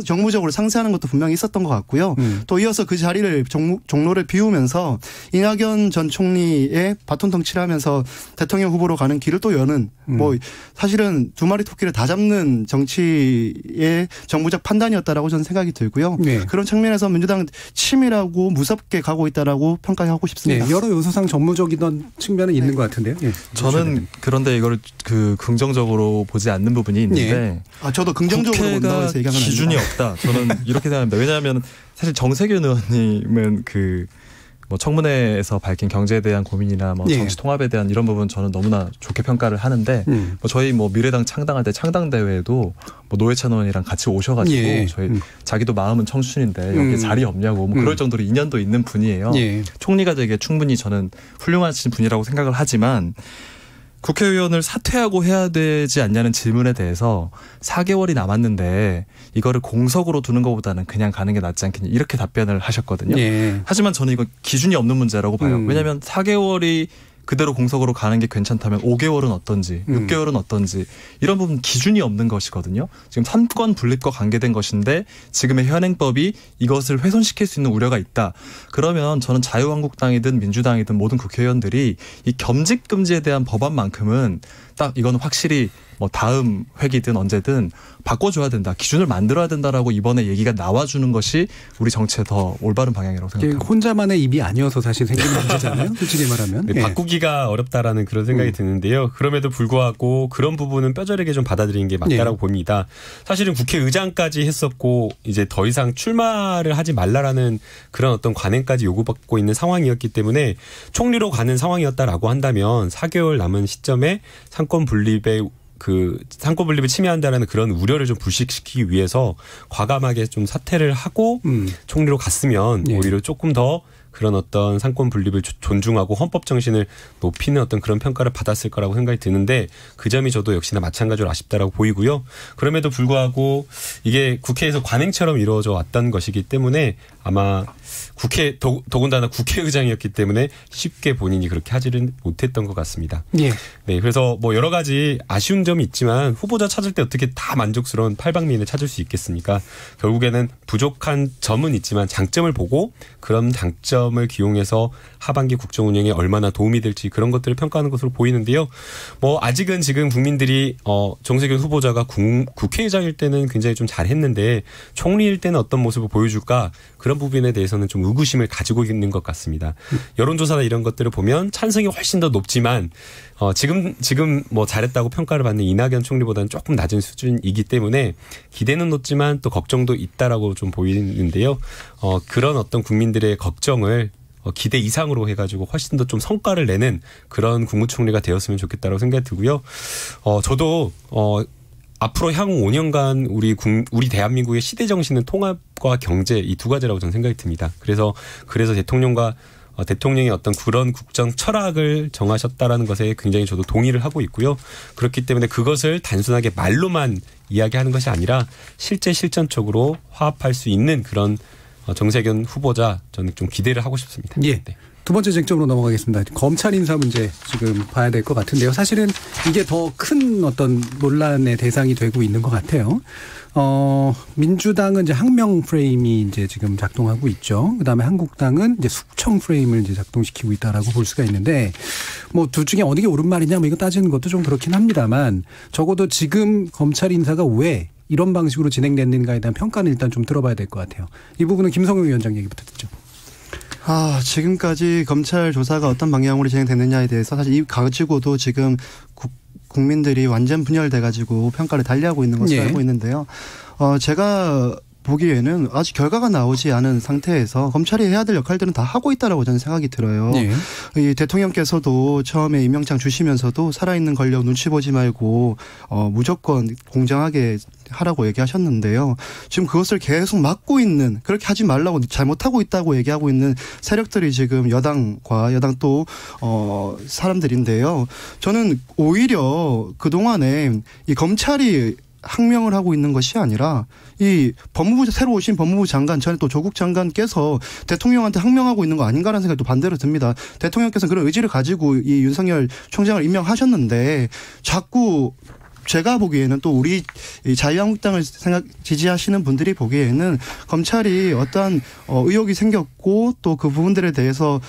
정무적으로 상쇄하는 것도 분명히 있었던 것 같고요. 또 이어서 그 자리를 종로를 비우면서 이낙연 전 총리의 바톤 덩치를 하면서 대통령 후보로 가는 길을 또 여는 뭐 사실은 두 마리 토끼를 다 잡는 정치의 정부적 판단이었다라고 저는 생각이 들고요. 그런 측면에서 민주당 치밀하고 무섭게 가고 있다라고 평가하고 싶습니다. 여러 요소상 정무적이던 측면은 있는 것 같은데요. 저는 그런데 이걸 그 긍정적으로 보지 않는 부분이 있는데 저도 긍정적으로 본다고 해서 얘기하는 기준이 없다. 저는 이렇게 생각합니다. 왜냐하면 사실 정세균 의원님은 그 뭐 청문회에서 밝힌 경제에 대한 고민이나 뭐 정치 통합에 대한 이런 부분 저는 너무나 좋게 평가를 하는데 뭐 저희 뭐 미래당 창당할 때 창당 대회에도 뭐 노회찬 의원이랑 같이 오셔가지고 저희 자기도 마음은 청춘인데 여기 자리 없냐고 뭐 그럴 정도로 인연도 있는 분이에요. 총리가 되게 충분히 저는 훌륭하신 분이라고 생각을 하지만 국회의원을 사퇴하고 해야 되지 않냐는 질문에 대해서 4개월이 남았는데 이거를 공석으로 두는 것보다는 그냥 가는 게 낫지 않겠냐 이렇게 답변을 하셨거든요. 하지만 저는 이거 기준이 없는 문제라고 봐요. 왜냐하면 4개월이 그대로 공석으로 가는 게 괜찮다면 5개월은 어떤지 6개월은 어떤지 이런 부분 기준이 없는 것이거든요. 지금 삼권 분립과 관계된 것인데 지금의 현행법이 이것을 훼손시킬 수 있는 우려가 있다. 그러면 저는 자유한국당이든 민주당이든 모든 국회의원들이 이 겸직금지에 대한 법안만큼은 딱 이거는 확실히 뭐 다음 회기든 언제든 바꿔줘야 된다. 기준을 만들어야 된다라고 이번에 얘기가 나와주는 것이 우리 정치의 더 올바른 방향이라고 생각합니다. 혼자만의 입이 아니어서 사실 생긴 문제잖아요. 솔직히 말하면. 바꾸기가 어렵다라는 그런 생각이 드는데요. 그럼에도 불구하고 그런 부분은 뼈저리게 좀 받아들이는 게 맞다라고 봅니다. 사실은 국회의장까지 했었고 이제 더 이상 출마를 하지 말라라는 그런 어떤 관행까지 요구받고 있는 상황이었기 때문에 총리로 가는 상황이었다라고 한다면 4개월 남은 시점에 상권 분립을 침해한다는 그런 우려를 좀 불식시키기 위해서 과감하게 좀 사퇴를 하고 총리로 갔으면 오히려 조금 더 그런 어떤 상권 분립을 존중하고 헌법 정신을 높이는 어떤 그런 평가를 받았을 거라고 생각이 드는데 그 점이 저도 역시나 마찬가지로 아쉽다라고 보이고요. 그럼에도 불구하고 이게 국회에서 관행처럼 이루어져 왔던 것이기 때문에 아마 더군다나 국회의장이었기 때문에 쉽게 본인이 그렇게 하지는 못했던 것 같습니다. 예. 네, 그래서 뭐 여러 가지 아쉬운 점이 있지만 후보자 찾을 때 어떻게 다 만족스러운 팔방미인을 찾을 수 있겠습니까? 결국에는 부족한 점은 있지만 장점을 보고 그런 장점을 기용해서 하반기 국정 운영에 얼마나 도움이 될지 그런 것들을 평가하는 것으로 보이는데요. 뭐 아직은 지금 국민들이 정세균 후보자가 국회의장일 때는 굉장히 좀 잘했는데 총리일 때는 어떤 모습을 보여줄까 그런 부분에 대해서는 좀 의구심을 가지고 있는 것 같습니다. 여론조사나 이런 것들을 보면 찬성이 훨씬 더 높지만 지금 뭐 잘했다고 평가를 받는 이낙연 총리보다는 조금 낮은 수준이기 때문에 기대는 높지만 또 걱정도 있다라고 좀 보이는데요. 그런 어떤 국민들의 걱정을 기대 이상으로 해가지고 훨씬 더 좀 성과를 내는 그런 국무총리가 되었으면 좋겠다라고 생각이 들고요. 저도 앞으로 향후 5년간 우리 대한민국의 시대 정신은 통합과 경제 이 두 가지라고 저는 생각이 듭니다. 그래서 대통령이 어떤 그런 국정 철학을 정하셨다라는 것에 굉장히 저도 동의를 하고 있고요. 그렇기 때문에 그것을 단순하게 말로만 이야기하는 것이 아니라 실제 실전적으로 화합할 수 있는 그런 정세균 후보자 저는 좀 기대를 하고 싶습니다. 예. 네. 두 번째 쟁점으로 넘어가겠습니다. 검찰 인사 문제 지금 봐야 될 것 같은데요. 사실은 이게 더 큰 어떤 논란의 대상이 되고 있는 것 같아요. 민주당은 이제 항명 프레임이 이제 지금 작동하고 있죠. 그다음에 한국당은 이제 숙청 프레임을 이제 작동시키고 있다라고 볼 수가 있는데 뭐 둘 중에 어느 게 옳은 말이냐 뭐 이거 따지는 것도 좀 그렇긴 합니다만 적어도 지금 검찰 인사가 왜 이런 방식으로 진행됐는가에 대한 평가는 일단 좀 들어봐야 될 것 같아요. 이 부분은 김성용 위원장 얘기부터 듣죠. 지금까지 검찰 조사가 어떤 방향으로 진행됐느냐에 대해서 사실 이 가지고도 지금 국민들이 완전 분열돼가지고 평가를 달리하고 있는 것으로 알고 있는데요. 제가 보기에는 아직 결과가 나오지 않은 상태에서 검찰이 해야 될 역할들은 다 하고 있다라고 저는 생각이 들어요. 네. 이 대통령께서도 처음에 임명장 주시면서도 살아있는 권력 눈치 보지 말고 무조건 공정하게 하라고 얘기하셨는데요. 지금 그것을 계속 막고 있는 그렇게 하지 말라고 잘못하고 있다고 얘기하고 있는 세력들이 지금 여당과 여당 또 사람들인데요. 저는 오히려 그동안에 이 검찰이 항명을 하고 있는 것이 아니라 이 새로 오신 법무부 장관 전에 또 조국 장관께서 대통령한테 항명하고 있는 거 아닌가라는 생각이 또 반대로 듭니다. 대통령께서는 그런 의지를 가지고 이 윤석열 총장을 임명하셨는데 자꾸 제가 보기에는 또 우리 자유한국당을 지지하시는 분들이 보기에는 검찰이 어떠한 의혹이 생겼고 또 그 부분들에 대해서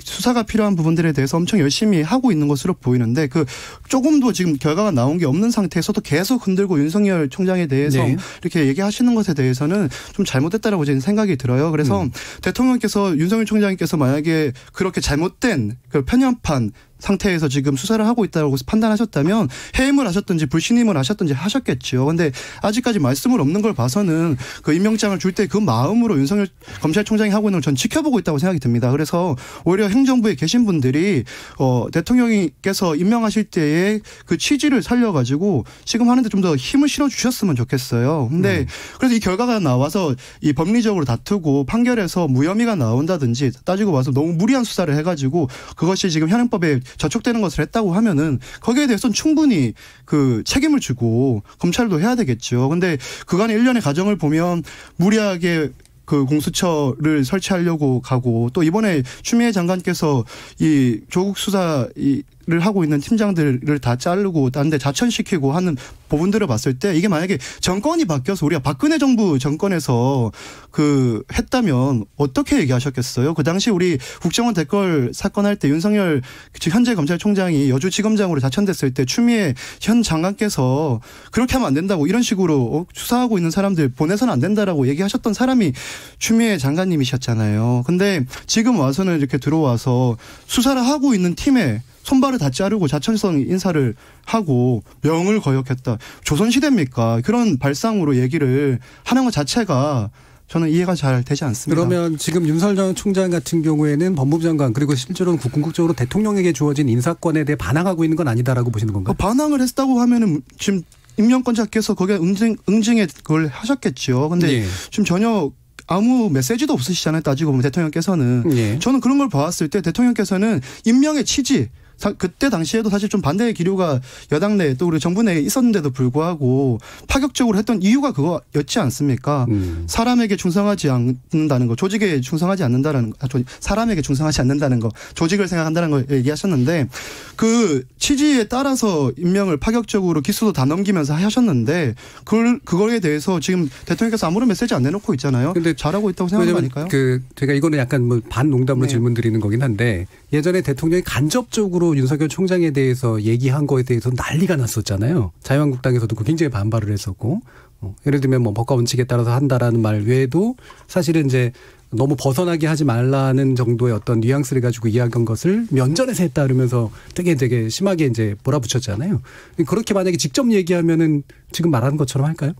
수사가 필요한 부분들에 대해서 엄청 열심히 하고 있는 것으로 보이는데 그 조금도 지금 결과가 나온 게 없는 상태에서도 계속 흔들고 윤석열 총장에 대해서 이렇게 얘기하시는 것에 대해서는 좀 잘못됐다라고 저는 생각이 들어요. 그래서 대통령께서 윤석열 총장님께서 만약에 그렇게 잘못된 그 편협한 상태에서 지금 수사를 하고 있다고 판단하셨다면 해임을 하셨든지 불신임을 하셨든지 하셨겠죠. 그런데 아직까지 말씀을 없는 걸 봐서는 그 임명장을 줄 때 그 마음으로 윤석열 검찰총장이 하고 있는 걸 전 지켜보고 있다고 생각이 듭니다. 그래서 오히려 행정부에 계신 분들이 대통령께서 임명하실 때의 그 취지를 살려가지고 지금 하는데 좀 더 힘을 실어주셨으면 좋겠어요. 근데 그래서 이 결과가 나와서 이 법리적으로 다투고 판결에서 무혐의가 나온다든지 따지고 봐서 너무 무리한 수사를 해가지고 그것이 지금 현행법에 저촉되는 것을 했다고 하면은 거기에 대해서는 충분히 그 책임을 지고 검찰도 해야 되겠죠. 근데 그간의 일련의 과정을 보면 무리하게 그 공수처를 설치하려고 가고 또 이번에 추미애 장관께서 이 조국 수사를 하고 있는 팀장들을 다 자르고 딴 데 자천시키고 하는 부분들을 봤을 때 이게 만약에 정권이 바뀌어서 우리가 박근혜 정부 정권에서 그 했다면 어떻게 얘기하셨겠어요? 그 당시 우리 국정원 댓글 사건 할 때 윤석열 현재 검찰총장이 여주지검장으로 자천됐을 때 추미애 현 장관께서 그렇게 하면 안 된다고 이런 식으로 수사하고 있는 사람들 보내서는 안 된다라고 얘기하셨던 사람이 추미애 장관님이셨잖아요. 근데 지금 와서는 이렇게 들어와서 수사를 하고 있는 팀에 손발을 다 자르고 자천성 인사를 하고 명을 거역했다. 조선시대입니까? 그런 발상으로 얘기를 하는 것 자체가 저는 이해가 잘 되지 않습니다. 그러면 지금 윤석열 총장 같은 경우에는 법무부 장관 그리고 실제로는 궁극적으로 대통령에게 주어진 인사권에 대해 반항하고 있는 건 아니다라고 보시는 건가요? 반항을 했다고 하면은 지금 임명권자께서 거기에 응징에 그걸 하셨겠죠. 근데 지금 전혀 아무 메시지도 없으시잖아요. 따지고 보면 대통령께서는. 예. 저는 그런 걸 봐왔을 때 대통령께서는 임명의 취지, 그때 당시에도 사실 좀 반대의 기류가 여당 내에 또 우리 정부 내에 있었는데도 불구하고 파격적으로 했던 이유가 그거였지 않습니까? 사람에게 충성하지 않는다는 거, 조직에 충성하지 않는다는 사람에게 충성하지 않는다는 거, 조직을 생각한다는 걸 얘기하셨는데 그 취지에 따라서 임명을 파격적으로 기수도 다 넘기면서 하셨는데 그거에 대해서 지금 대통령께서 아무런 메시지 안 내놓고 있잖아요. 근데 잘하고 있다고 생각하는 거 아닐까요? 제가 이거는 약간 뭐 반농담으로 네. 질문 드리는 거긴 한데 예전에 대통령이 간접적으로 윤석열 총장에 대해서 얘기한 거에 대해서 난리가 났었잖아요. 자유한국당에서도 굉장히 반발을 했었고 예를 들면 뭐 법과 원칙에 따라서 한다라는 말 외에도 사실은 이제 너무 벗어나게 하지 말라는 정도의 어떤 뉘앙스를 가지고 이야기한 것을 면전에서 했다 그러면서 되게 심하게 이제 몰아붙였잖아요. 그렇게 만약에 직접 얘기하면은 지금 말하는 것처럼 할까요?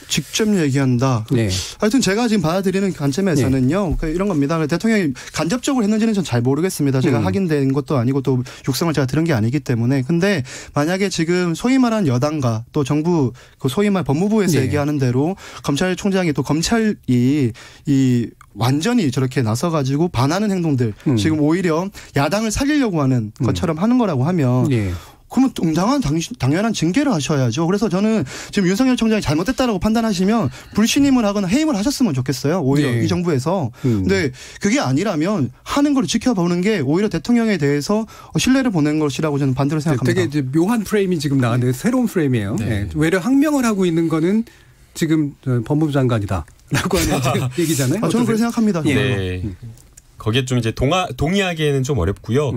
직접 얘기한다. 네. 하여튼 제가 지금 받아들이는 관점에서는요. 네. 이런 겁니다. 대통령이 간접적으로 했는지는 전 잘 모르겠습니다. 제가 확인된 것도 아니고 또 육성을 제가 들은 게 아니기 때문에. 근데 만약에 지금 소위 말한 여당과 또 정부 그 소위 말 법무부에서 네. 얘기하는 대로 검찰총장이 또 검찰이 이 완전히 저렇게 나서가지고 반하는 행동들 지금 오히려 야당을 살리려고 하는 것처럼 하는 거라고 하면 네. 그러면 당연한 징계를 하셔야죠. 그래서 저는 지금 윤석열 총장이 잘못됐다라고 판단하시면 불신임을 하거나 해임을 하셨으면 좋겠어요. 오히려 네. 이 정부에서. 근데 그게 아니라면 하는 걸 지켜보는 게 오히려 대통령에 대해서 신뢰를 보낸 것이라고 저는 반대로 생각합니다. 되게 이제 묘한 프레임이 지금 나왔는데 새로운 프레임이에요. 네. 네. 외려 항명을 하고 있는 거는 지금 법무부 장관이다. 라고 하는 얘기잖아요. 저는 그렇게 생각합니다. 네. 거기에 좀 이제 동의하기에는 좀 어렵고요.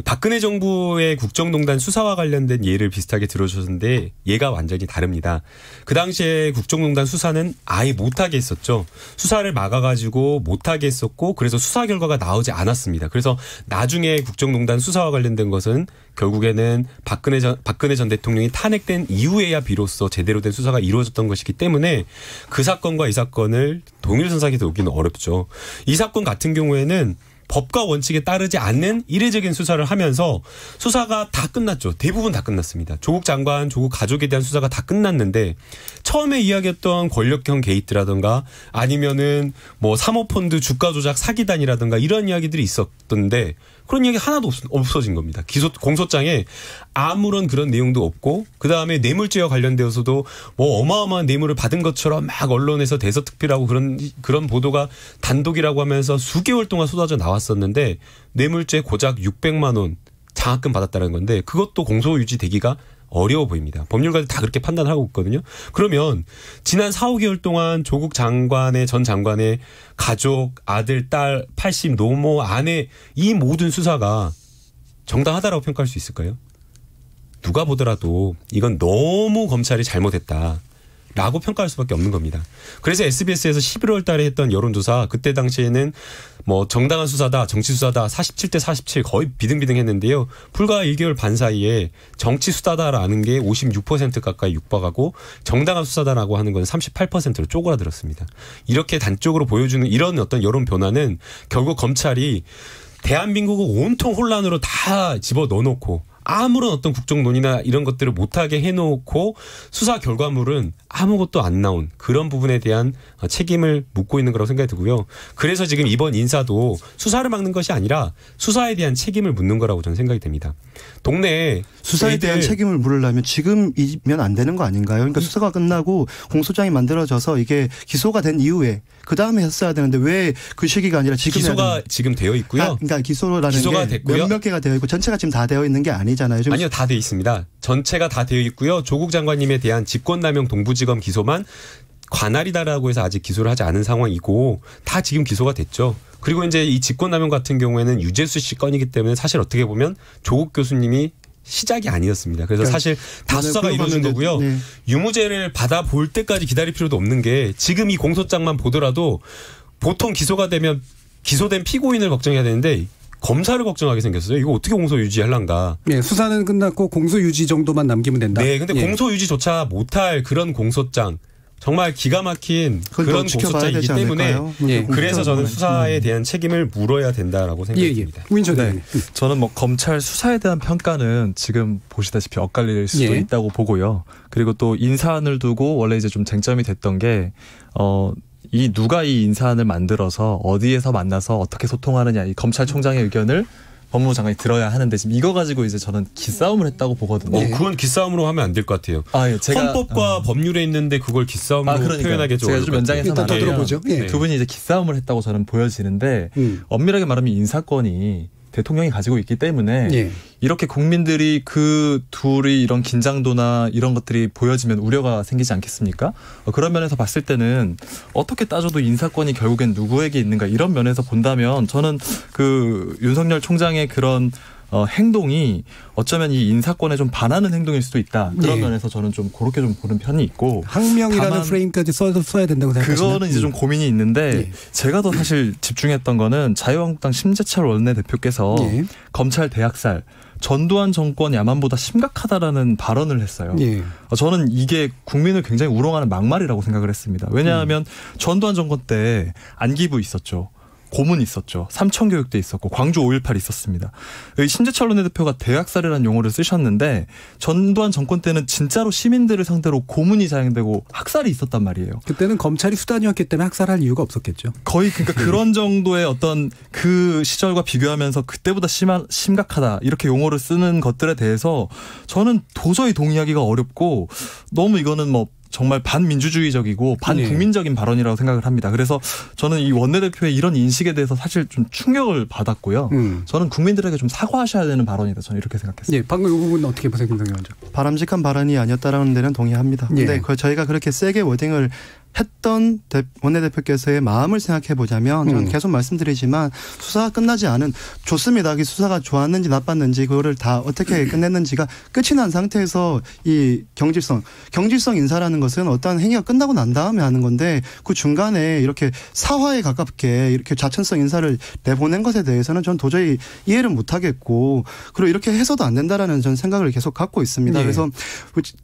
박근혜 정부의 국정농단 수사와 관련된 예를 비슷하게 들어주셨는데 얘가 완전히 다릅니다. 그 당시에 국정농단 수사는 아예 못하게 했었죠. 수사를 막아가지고 못하게 했었고 그래서 수사 결과가 나오지 않았습니다. 그래서 나중에 국정농단 수사와 관련된 것은 결국에는 박근혜 전 대통령이 탄핵된 이후에야 비로소 제대로 된 수사가 이루어졌던 것이기 때문에 그 사건과 이 사건을 동일선상에서 놓기는 어렵죠. 이 사건 같은 경우에는 법과 원칙에 따르지 않는 이례적인 수사를 하면서 수사가 다 끝났죠. 대부분 다 끝났습니다. 조국 장관, 조국 가족에 대한 수사가 다 끝났는데 처음에 이야기했던 권력형 게이트라든가 아니면은 뭐 사모펀드 주가 조작 사기단이라든가 이런 이야기들이 있었던데 그런 이야기 하나도 없어진 겁니다. 공소장에 아무런 그런 내용도 없고 그다음에 뇌물죄와 관련되어서도 뭐 어마어마한 뇌물을 받은 것처럼 막 언론에서 대서특필하고 그런 보도가 단독이라고 하면서 수개월 동안 쏟아져 나왔었는데 뇌물죄 고작 600만 원 장학금 받았다는 건데 그것도 공소유지되기가 어려워 보입니다. 법률가들 다 그렇게 판단하고 있거든요. 그러면 지난 4, 5개월 동안 조국 장관의 전 장관의 가족, 아들, 딸, 80 노모, 아내 이 모든 수사가 정당하다라고 평가할 수 있을까요? 누가 보더라도 이건 너무 검찰이 잘못했다. 라고 평가할 수밖에 없는 겁니다. 그래서 SBS에서 11월 달에 했던 여론조사 그때 당시에는 뭐 정당한 수사다 정치 수사다 47대 47 거의 비등비등했는데요. 불과 1개월 반 사이에 정치 수사다라는 게 56% 가까이 육박하고 정당한 수사다라고 하는 건 38%로 쪼그라들었습니다. 이렇게 단적으로 보여주는 이런 어떤 여론 변화는 결국 검찰이 대한민국을 온통 혼란으로 다 집어넣어놓고 아무런 어떤 국정 논의나 이런 것들을 못하게 해놓고 수사 결과물은 아무것도 안 나온 그런 부분에 대한 책임을 묻고 있는 거라고 생각이 들고요. 그래서 지금 이번 인사도 수사를 막는 것이 아니라 수사에 대한 책임을 묻는 거라고 저는 생각이 됩니다. 동네에 수사에 대한 책임을 물으려면 지금이면 안 되는 거 아닌가요? 그러니까 수사가 끝나고 공소장이 만들어져서 이게 기소가 된 이후에 그 다음에 했어야 되는데 왜 그 시기가 아니라 지금 기소가 지금 되어 있고요. 그러니까 기소라는 기소가 게 됐고요. 몇몇 개가 되어 있고 전체가 지금 다 되어 있는 게 아니잖아요. 아니요, 다 되어 있습니다. 전체가 다 되어 있고요. 조국 장관님에 대한 직권남용 동부지검 기소만 관할이다라고 해서 아직 기소를 하지 않은 상황이고 다 지금 기소가 됐죠. 그리고 이제 이 직권남용 같은 경우에는 유재수 씨 건이기 때문에 사실 어떻게 보면 조국 교수님이 시작이 아니었습니다. 그래서 그러니까 사실 다 수사가 이루어진 거고요. 네. 유무죄를 받아볼 때까지 기다릴 필요도 없는 게 지금 이 공소장만 보더라도 보통 기소가 되면 기소된 피고인을 걱정해야 되는데 검사를 걱정하게 생겼어요. 이거 어떻게 공소 유지할란가. 네, 수사는 끝났고 공소 유지 정도만 남기면 된다. 네, 근데 공소 유지조차 못할 그런 공소장. 정말 기가 막힌 그런 공소장이기 때문에 예. 그래서 저는 수사에 대한 책임을 물어야 된다라고 생각합니다. 우인철 네. 저는 뭐 검찰 수사에 대한 평가는 지금 보시다시피 엇갈릴 수도 있다고 보고요. 그리고 또 인사안을 두고 원래 이제 좀 쟁점이 됐던 게 이 누가 이 인사안을 만들어서 어디에서 만나서 어떻게 소통하느냐 이 검찰총장의 의견을 법무부 장관이 들어야 하는데 지금 이거 가지고 이제 저는 기싸움을 했다고 보거든요. 그건 기싸움으로 하면 안 될 것 같아요. 예, 제가 헌법과 법률에 있는데 그걸 기싸움으로 표현하기 좀 제가 좀 연장해서 일단 더 들어보죠. 예. 두 분이 이제 기싸움을 했다고 저는 보여지는데 엄밀하게 말하면 인사권이 대통령이 가지고 있기 때문에 예. 이렇게 국민들이 그 둘이 이런 긴장도나 이런 것들이 보여지면 우려가 생기지 않겠습니까? 그런 면에서 봤을 때는 어떻게 따져도 인사권이 결국엔 누구에게 있는가 이런 면에서 본다면 저는 그 윤석열 총장의 그런 행동이 어쩌면 이 인사권에 좀 반하는 행동일 수도 있다. 그런 예. 면에서 저는 좀 그렇게 좀 보는 편이 있고. 항명이라는 프레임까지 써야 된다고 생각하시나요? 그거는 이제 좀 고민이 있는데 제가 더 사실 집중했던 거는 자유한국당 심재철 원내대표께서 검찰 대학살 전두환 정권 야만보다 심각하다라는 발언을 했어요. 예. 저는 이게 국민을 굉장히 우롱하는 막말이라고 생각을 했습니다. 왜냐하면 전두환 정권 때 안기부 있었죠. 고문 있었죠. 삼천교육대 있었고 광주 5.18 있었습니다. 심재철 원내대표가 대학살이라는 용어를 쓰셨는데 전두환 정권 때는 진짜로 시민들을 상대로 고문이 자행되고 학살이 있었단 말이에요. 그때는 검찰이 수단이었기 때문에 학살할 이유가 없었겠죠. 거의 그러니까 그런 정도의 어떤 그 시절과 비교하면서 그때보다 심각하다 이렇게 용어를 쓰는 것들에 대해서 저는 도저히 동의하기가 어렵고 너무 이거는 뭐 정말 반민주주의적이고 반국민적인 발언이라고 생각을 합니다. 그래서 저는 이 원내대표의 이런 인식에 대해서 사실 좀 충격을 받았고요. 저는 국민들에게 좀 사과하셔야 되는 발언이다. 저는 이렇게 생각했습니다. 예, 방금 이 부분은 어떻게 보세요, 김성현 원장? 바람직한 발언이 아니었다라는 데는 동의합니다. 근데 저희가 그렇게 세게 워딩을 했던 원내대표께서의 마음을 생각해 보자면 저는 계속 말씀드리지만 수사가 끝나지 않은 좋습니다. 그 수사가 좋았는지 나빴는지 그거를 다 어떻게 끝냈는지가 끝이 난 상태에서 이 경질성 인사라는 것은 어떠한 행위가 끝나고 난 다음에 하는 건데 그 중간에 이렇게 사화에 가깝게 이렇게 자천성 인사를 내보낸 것에 대해서는 전 도저히 이해를 못하겠고 그리고 이렇게 해서도 안 된다라는 전 생각을 계속 갖고 있습니다. 그래서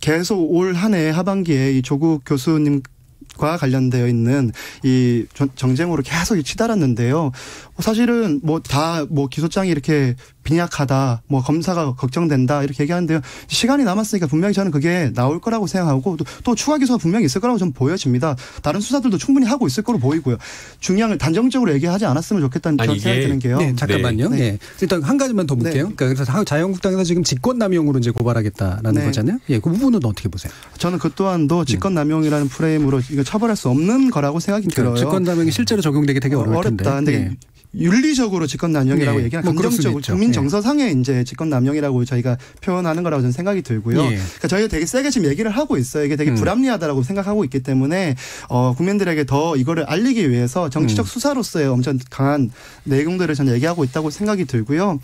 계속 올 한 해 하반기에 이 조국 교수님 과 관련되어 있는 이 정쟁으로 계속 치달았는데요. 사실은 뭐 다 뭐 기소장이 이렇게 빈약하다, 뭐 검사가 걱정된다 이렇게 얘기하는데요. 시간이 남았으니까 분명히 저는 그게 나올 거라고 생각하고 또 추가 기소가 분명히 있을 거라고 좀 보여집니다. 다른 수사들도 충분히 하고 있을 거로 보이고요. 중요한 걸 단정적으로 얘기하지 않았으면 좋겠다는 그런 생각이 드는 게요. 네, 잠깐만요. 네. 일단 한 가지만 더 묻게요. 그러니까 그래서 자유한국당에서 지금 직권남용으로 이제 고발하겠다라는 거잖아요. 예, 그 부분은 어떻게 보세요? 저는 그 또한도 직권남용이라는 프레임으로 이거 처벌할 수 없는 거라고 생각이 들어요. 직권남용이 실제로 적용되기 되게 어려울 텐데. 어렵다. 근데 윤리적으로 직권남용이라고 얘기하는 감정적으로 국민 정서상의 이제 직권남용이라고 저희가 표현하는 거라고 저는 생각이 들고요. 그러니까 저희가 되게 세게 지금 얘기를 하고 있어요. 이게 되게 불합리하다라고 생각하고 있기 때문에 국민들에게 더 이거를 알리기 위해서 정치적 수사로서의 엄청 강한 내용들을 저는 얘기하고 있다고 생각이 들고요.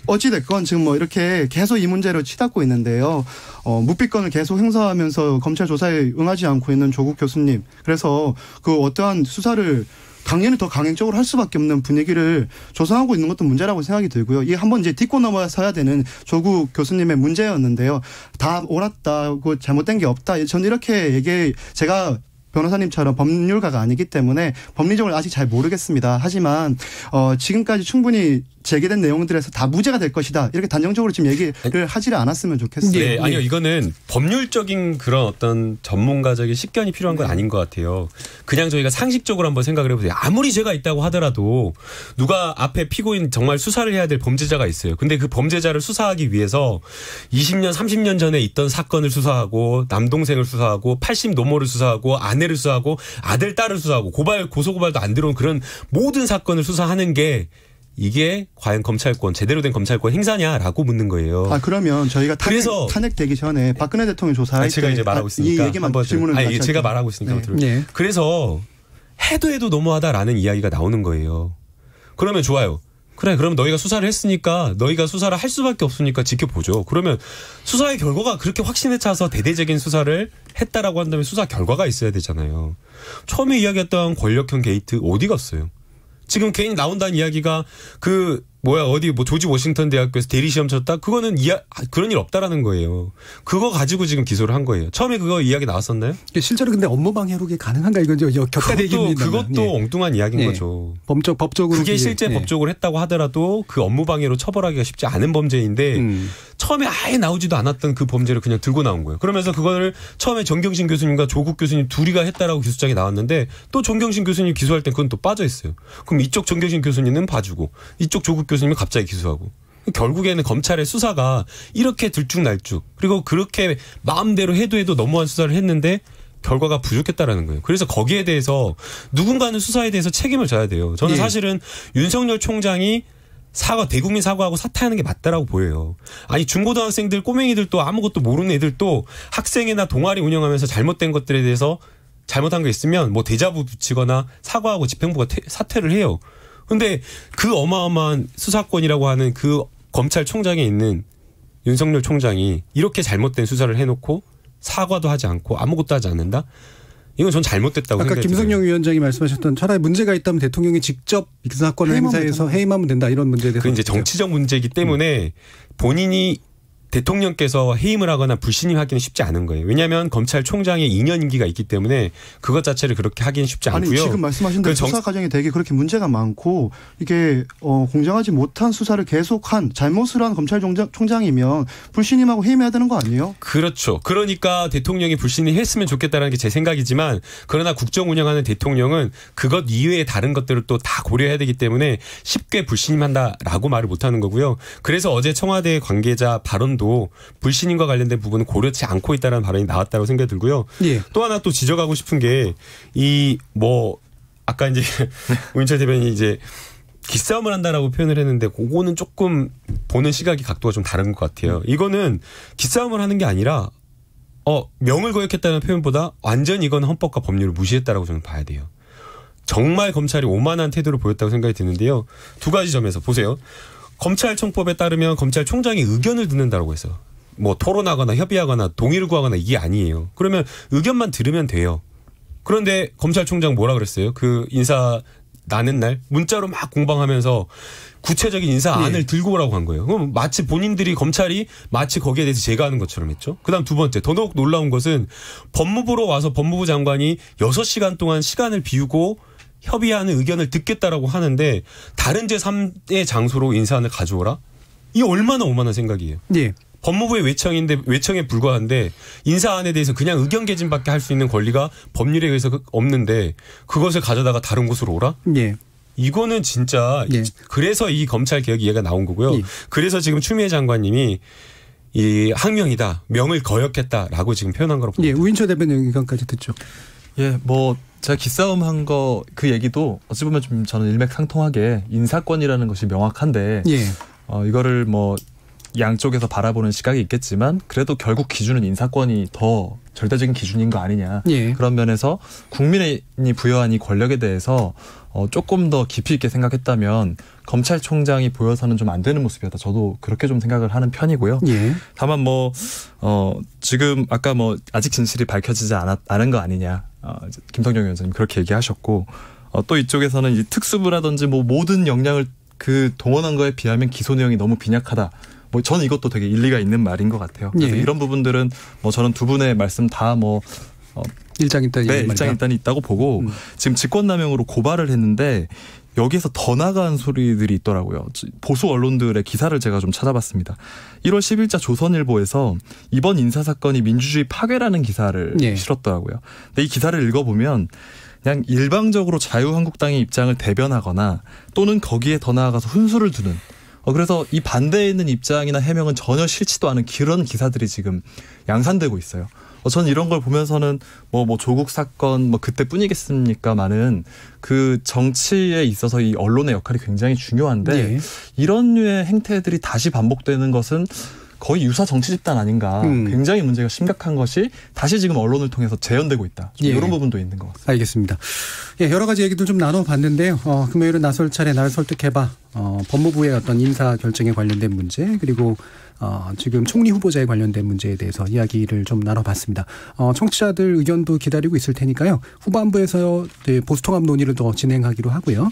어찌 됐건 지금 뭐 이렇게 계속 이 문제로 치닫고 있는데요. 묵비권을 계속 행사하면서 검찰 조사에 응하지 않고 있는 조국 교수님. 그래서 그 어떠한 수사를 당연히 더 강행적으로 할 수밖에 없는 분위기를 조성하고 있는 것도 문제라고 생각이 들고요. 이게 한번 이제 딛고 넘어서야 되는 조국 교수님의 문제였는데요. 다 옳았다고 잘못된 게 없다. 저는 이렇게 제가 변호사님처럼 법률가가 아니기 때문에 법리적으로 아직 잘 모르겠습니다. 하지만 지금까지 충분히 제기된 내용들에서 다 무죄가 될 것이다. 이렇게 단정적으로 지금 얘기를 하지를 않았으면 좋겠어요. 네, 아니요. 이거는 법률적인 그런 어떤 전문가적인 식견이 필요한 건 아닌 것 같아요. 그냥 저희가 상식적으로 한번 생각을 해보세요. 아무리 죄가 있다고 하더라도 누가 앞에 피고인 정말 수사를 해야 될 범죄자가 있어요. 근데 그 범죄자를 수사하기 위해서 20년, 30년 전에 있던 사건을 수사하고 남동생을 수사하고 80 노모를 수사하고 아내를 수사하고 아들, 딸을 수사하고 고소고발도 안 들어온 그런 모든 사건을 수사하는 게 이게 과연 검찰권, 제대로 된 검찰권 행사냐라고 묻는 거예요. 그러면 저희가 탄핵되기 전에 박근혜 대통령 조사할 때 제가 이제 말하고 있으니까 이 얘기만 질문을 제가 말하고 있으니까 들어요. 그래서 해도 너무하다라는 이야기가 나오는 거예요. 그러면 좋아요. 그래, 그럼 너희가 수사를 했으니까 너희가 수사를 할 수밖에 없으니까 지켜보죠. 그러면 수사의 결과가 그렇게 확신에 차서 대대적인 수사를 했다라고 한다면 수사 결과가 있어야 되잖아요. 처음에 이야기했던 권력형 게이트 어디 갔어요? 지금 괜히 나온다는 이야기가 조지 워싱턴 대학교에서 대리 시험 쳤다? 그거는 그런 일 없다라는 거예요. 그거 가지고 지금 기소를 한 거예요. 처음에 그거 이야기 나왔었나요? 실제로 근데 업무방해록이 가능한가 이건 그것도 엉뚱한 이야기인 거죠. 법적으로 그게 실제 법적으로 했다고 하더라도 그 업무방해로 처벌하기가 쉽지 않은 범죄인데 처음에 아예 나오지도 않았던 그 범죄를 그냥 들고 나온 거예요. 그러면서 그거를 처음에 정경심 교수님과 조국 교수님 둘이가 했다라고 기소장에 나왔는데 또 정경심 교수님 기소할 땐 그건 또 빠져 있어요. 그럼 이쪽 정경심 교수님은 봐주고 이쪽 조국 교수님은 갑자기 기소하고. 결국에는 검찰의 수사가 이렇게 들쭉날쭉 그리고 그렇게 마음대로 해도 너무한 수사를 했는데 결과가 부족했다라는 거예요. 그래서 거기에 대해서 누군가는 수사에 대해서 책임을 져야 돼요. 저는 사실은 윤석열 총장이 대국민 사과하고 사퇴하는 게 맞다라고 보여요. 아니 중고등학생들 꼬맹이들도 아무것도 모르는 애들도 학생회나 동아리 운영하면서 잘못된 것들에 대해서 잘못한 거 있으면 뭐 대자부 붙이거나 사과하고 집행부가 사퇴를 해요. 근데 그 어마어마한 수사권이라고 하는 그 검찰총장에 있는 윤석열 총장이 이렇게 잘못된 수사를 해놓고 사과도 하지 않고 아무것도 하지 않는다? 이건 전 잘못됐다고 생각해요. 아까 김성령 위원장이 말씀하셨던 차라리 문제가 있다면 대통령이 직접 사건을 행사해서 해임하면 된다 이런 문제에 대해서. 그 이제 정치적 문제이기 때문에 본인이 대통령께서 해임을 하거나 불신임하기는 쉽지 않은 거예요. 왜냐하면 검찰총장의 2년 임기가 있기 때문에 그것 자체를 그렇게 하기는 쉽지 않고요. 아니 지금 말씀하신 대로 수사 과정이 되게 그렇게 문제가 많고 이게 공정하지 못한 수사를 계속한 잘못을 한 검찰총장이면 불신임하고 해임해야 되는 거 아니에요? 그렇죠. 그러니까 대통령이 불신임했으면 좋겠다는 게 제 생각이지만 그러나 국정 운영하는 대통령은 그것 이외의 다른 것들을 또 다 고려해야 되기 때문에 쉽게 불신임한다라고 말을 못하는 거고요. 그래서 어제 청와대 관계자 발언도 불신임과 관련된 부분은 고려치 않고 있다는 발언이 나왔다고 생각이 들고요. 예. 또 하나 또 지적하고 싶은 게 아까 이제 우인철 대변인이 이제 기싸움을 한다라고 표현을 했는데 그거는 조금 보는 시각이 각도가 좀 다른 것 같아요. 이거는 기싸움을 하는 게 아니라 명을 거역했다는 표현보다 완전히 이건 헌법과 법률을 무시했다라고 저는 봐야 돼요. 정말 검찰이 오만한 태도를 보였다고 생각이 드는데요. 두 가지 점에서 보세요. 검찰청법에 따르면 검찰총장이 의견을 듣는다고 해서 뭐 토론하거나 협의하거나 동의를 구하거나 이게 아니에요. 그러면 의견만 들으면 돼요. 그런데 검찰총장 뭐라 그랬어요? 그 인사 나는 날 문자로 막 공방하면서 구체적인 인사안을 들고 오라고 한 거예요. 그럼 마치 본인들이 검찰이 마치 거기에 대해서 제가하는 것처럼 했죠. 그다음 두 번째 더더욱 놀라운 것은 법무부로 와서 법무부 장관이 6시간 동안 시간을 비우고 협의하는 의견을 듣겠다라고 하는데 다른 제3의 장소로 인사안을 가져오라? 이게 얼마나 오만한 생각이에요. 예. 법무부의 외청에 불과한데 인사안에 대해서 그냥 의견 개진밖에 할 수 있는 권리가 법률에 의해서 없는데 그것을 가져다가 다른 곳으로 오라? 예. 이거는 진짜 그래서 이 검찰 개혁 이해가 나온 거고요. 예. 그래서 지금 추미애 장관님이 이 항명이다, 명을 거역했다라고 지금 표현한 거라고 봅니다. 예, 우인철 대변인 의견까지 듣죠. 예, 제가 기싸움 한 그 얘기도 어찌 보면 좀 저는 일맥상통하게 인사권이라는 것이 명확한데 이거를 양쪽에서 바라보는 시각이 있겠지만 그래도 결국 기준은 인사권이 더 절대적인 기준인 거 아니냐. 그런 면에서 국민이 부여한 이 권력에 대해서 조금 더 깊이 있게 생각했다면 검찰총장이 보여서는 좀 안 되는 모습이었다. 저도 그렇게 좀 생각을 하는 편이고요. 다만 지금 아까 아직 진실이 밝혀지지 않은 거 아니냐. 김성령 위원장님 그렇게 얘기하셨고 또 이쪽에서는 이제 특수부라든지 모든 역량을 동원한 거에 비하면 기소 내용이 너무 빈약하다. 저는 이것도 되게 일리가 있는 말인 것 같아요. 그래서 이런 부분들은 저는 두 분의 말씀 다 일장일단이 있다고 보고 지금 직권남용으로 고발을 했는데 여기에서 더 나간 소리들이 있더라고요. 보수 언론들의 기사를 제가 좀 찾아봤습니다. 1월 10일자 조선일보에서 이번 인사사건이 민주주의 파괴라는 기사를 실었더라고요. 근데 이 기사를 읽어보면 그냥 일방적으로 자유한국당의 입장을 대변하거나 또는 거기에 더 나아가서 훈수를 두는 그래서 이 반대에 있는 입장이나 해명은 전혀 싫지도 않은 그런 기사들이 지금 양산되고 있어요. 저는 이런 걸 보면서는 조국 사건 그때뿐이겠습니까만은 그 정치에 있어서 이 언론의 역할이 굉장히 중요한데 이런 류의 행태들이 다시 반복되는 것은 거의 유사 정치 집단 아닌가. 굉장히 문제가 심각한 것이 다시 지금 언론을 통해서 재현되고 있다. 이런 부분도 있는 것 같습니다. 알겠습니다. 여러 가지 얘기들 좀 나눠봤는데요. 금요일은 나설 차례 나를 설득해봐. 법무부의 어떤 인사 결정에 관련된 문제 그리고 지금 총리 후보자에 관련된 문제에 대해서 이야기를 좀 나눠봤습니다. 청취자들 의견도 기다리고 있을 테니까요. 후반부에서 보수통합 논의를 더 진행하기로 하고요.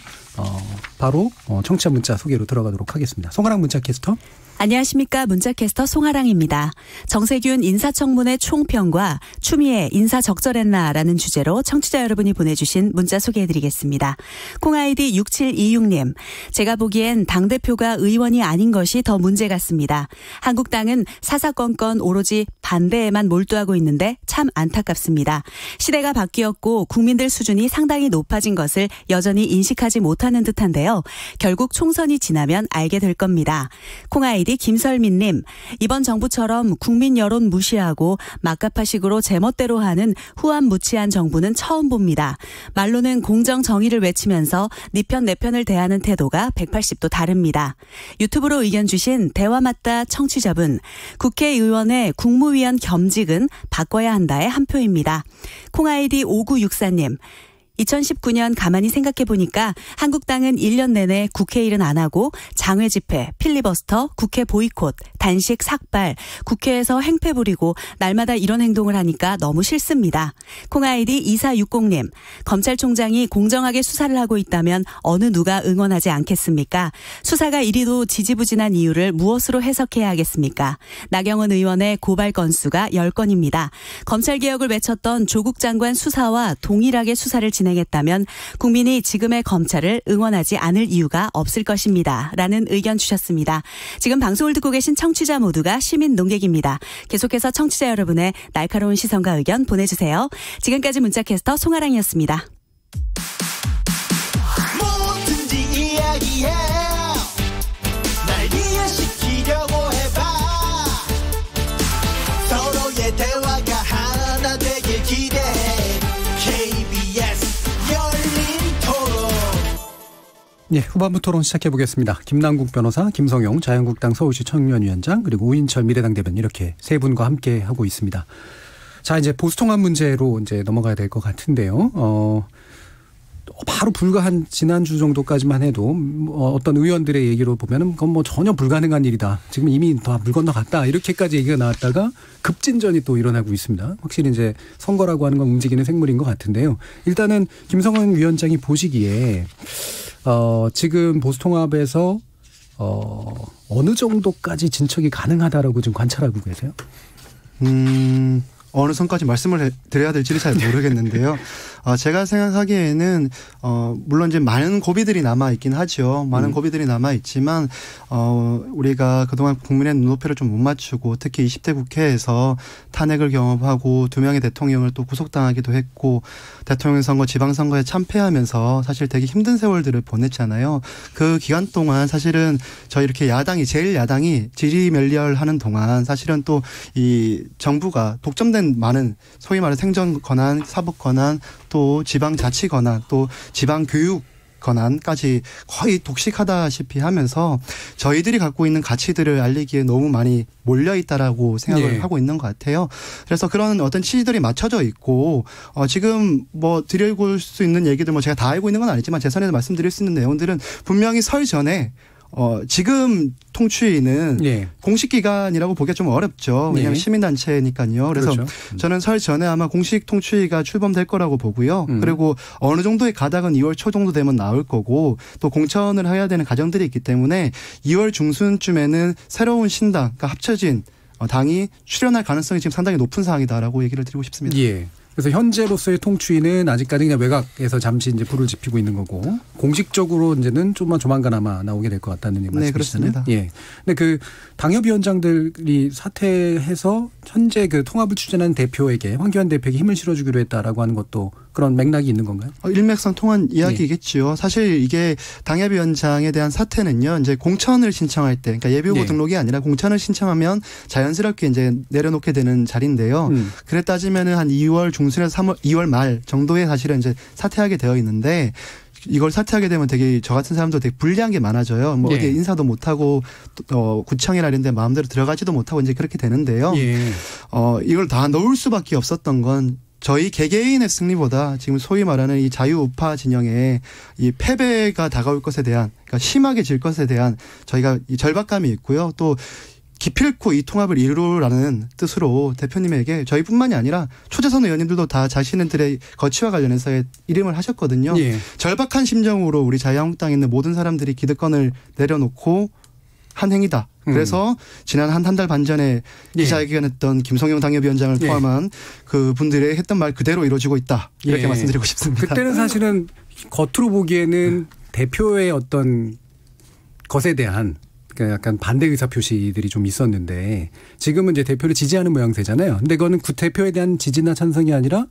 바로 청취자 문자 소개로 들어가도록 하겠습니다. 송하랑 문자캐스터. 안녕하십니까. 문자캐스터 송하랑입니다. 정세균 인사청문회 총평과 추미애 인사 적절했나라는 주제로 청취자 여러분이 보내주신 문자 소개해드리겠습니다. 콩아이디 6726님. 제가 보기엔 당대표가 의원이 아닌 것이 더 문제 같습니다. 한국당은 사사건건 오로지 반대에만 몰두하고 있는데 참 안타깝습니다. 시대가 바뀌었고 국민들 수준이 상당히 높아진 것을 여전히 인식하지 못하는 듯한데요. 결국 총선이 지나면 알게 될 겁니다. 콩아이디 김설민님, 이번 정부처럼 국민 여론 무시하고 막가파식으로 제멋대로 하는 후안무치한 정부는 처음 봅니다. 말로는 공정 정의를 외치면서 네 편 내 편을 대하는 태도가 180도 다릅니다. 유튜브로 의견 주신 대화 맞다 청취자분, 국회의원의 국무위원 겸직은 바꿔야 한다의 한 표입니다. 콩아이디 5964님, 2019년 가만히 생각해보니까 한국당은 1년 내내 국회 일은 안 하고 장외 집회, 필리버스터, 국회 보이콧, 단식 삭발, 국회에서 행패 부리고 날마다 이런 행동을 하니까 너무 싫습니다. 콩아이디 2460님, 검찰총장이 공정하게 수사를 하고 있다면 어느 누가 응원하지 않겠습니까? 수사가 이리도 지지부진한 이유를 무엇으로 해석해야 하겠습니까? 나경원 의원의 고발 건수가 10건입니다. 검찰개혁을 외쳤던 조국 장관 수사와 동일하게 수사를 진행했다면 국민이 지금의 검찰을 응원하지 않을 이유가 없을 것입니다. 라는 의견 주셨습니다. 지금 방송을 듣고 계신 청취자 모두가 시민 농객입니다. 계속해서 청취자 여러분의 날카로운 시선과 의견 보내주세요. 지금까지 문자캐스터 송아랑이었습니다. 뭐든지 이야기해. 날 이해시키려고 해봐. 서로의 대화가 하나 되길 기대해. 예, 후반부 토론 시작해보겠습니다. 김남국 변호사, 김성용 자유한국당 서울시 청년위원장, 그리고 오인철 미래당 대변인 이렇게 세 분과 함께 하고 있습니다. 자, 이제 보수통합 문제로 이제 넘어가야 될 것 같은데요. 바로 불과 한 지난주 정도까지만 해도 어떤 의원들의 얘기로 보면은 그건 뭐 전혀 불가능한 일이다. 지금 이미 다 물 건너갔다. 이렇게까지 얘기가 나왔다가 급진전이 또 일어나고 있습니다. 확실히 이제 선거라고 하는 건 움직이는 생물인 것 같은데요. 일단은 김성원 위원장이 보시기에 지금 보수통합에서 어느 정도까지 진척이 가능하다라고 지금 관찰하고 계세요? 어느 선까지 말씀을 드려야 될지를 잘 모르겠는데요. 제가 생각하기에는 물론 이제 많은 고비들이 남아 있긴 하죠. 많은 고비들이 남아 있지만 우리가 그동안 국민의 눈높이를 좀 못 맞추고 특히 20대 국회에서 탄핵을 경험하고 2명의 대통령을 또 구속당하기도 했고 대통령 선거, 지방선거에 참패하면서 사실 되게 힘든 세월들을 보냈잖아요. 그 기간 동안 사실은 저희 이렇게 제일 야당이 지리멸렬하는 동안 사실은 또 이 정부가 독점된 많은 소위 말하는 생존 권한, 사법 권한, 또 지방 자치 권한, 또 지방 교육 권한까지 거의 독식하다시피 하면서 저희들이 갖고 있는 가치들을 알리기에 너무 많이 몰려있다라고 생각을 하고 있는 것 같아요. 그래서 그런 어떤 취지들이 맞춰져 있고 지금 뭐 드리고 수 있는 얘기들 뭐 제가 다 알고 있는 건 아니지만 제 선에서 말씀드릴 수 있는 내용들은 분명히 설 전에 지금 통추위는 공식 기간이라고 보기가 좀 어렵죠. 왜냐하면 시민단체니까요. 그래서 그렇죠. 저는 설 전에 아마 공식 통추위가 출범될 거라고 보고요. 그리고 어느 정도의 가닥은 2월 초 정도 되면 나올 거고 또 공천을 해야 되는 과정들이 있기 때문에 2월 중순쯤에는 새로운 신당, 그러니까 합쳐진 당이 출연할 가능성이 지금 상당히 높은 상황이다라고 얘기를 드리고 싶습니다. 예. 그래서 현재로서의 통추위는 아직까지 그냥 외곽에서 잠시 이제 불을 지피고 있는 거고 공식적으로 이제는 조만간 아마 나오게 될 것 같다는 말씀이시잖아요. 네, 그렇습니다. 예. 근데 그 당협위원장들이 사퇴해서 현재 그 통합을 추진하는 대표에게 황교안 대표에게 힘을 실어주기로 했다라고 하는 것도 그런 맥락이 있는 건가요? 일맥상통한 이야기겠지요. 사실 이게 당협위원장에 대한 사퇴는요. 이제 공천을 신청할 때, 그러니까 예비후보 등록이 아니라 공천을 신청하면 자연스럽게 이제 내려놓게 되는 자리인데요. 그래 따지면은 한 2월 중순에서 2월 말 정도에 사실은 이제 사퇴하게 되어 있는데. 이걸 사퇴하게 되면 되게 저 같은 사람도 되게 불리한 게 많아져요. 뭐 어디 인사도 못하고 구청이나 이런 데 마음대로 들어가지도 못하고 이제 그렇게 되는데요. 이걸 다 넣을 수밖에 없었던 건 저희 개개인의 승리보다 지금 소위 말하는 이 자유우파 진영의 이 패배가 다가올 것에 대한, 그러니까 심하게 질 것에 대한 저희가 이 절박감이 있고요. 또 기필코 이 통합을 이루라는 뜻으로 대표님에게 저희뿐만이 아니라 초재선 의원님들도 다 자신들의 거취와 관련해서 이름을 하셨거든요. 절박한 심정으로 우리 자유한국당에 있는 모든 사람들이 기득권을 내려놓고 한 행위다. 그래서 지난 한 달 반 전에 기자회견했던 김성용 당협위원장을 포함한 그 분들의 했던 말 그대로 이루어지고 있다. 이렇게 말씀드리고 싶습니다. 그때는 사실은 겉으로 보기에는 대표의 어떤 것에 대한 그러니까 약간 반대 의사 표시들이 좀 있었는데 지금은 이제 대표를 지지하는 모양새잖아요. 근데 그거는 대표에 대한 지지나 찬성이 아니라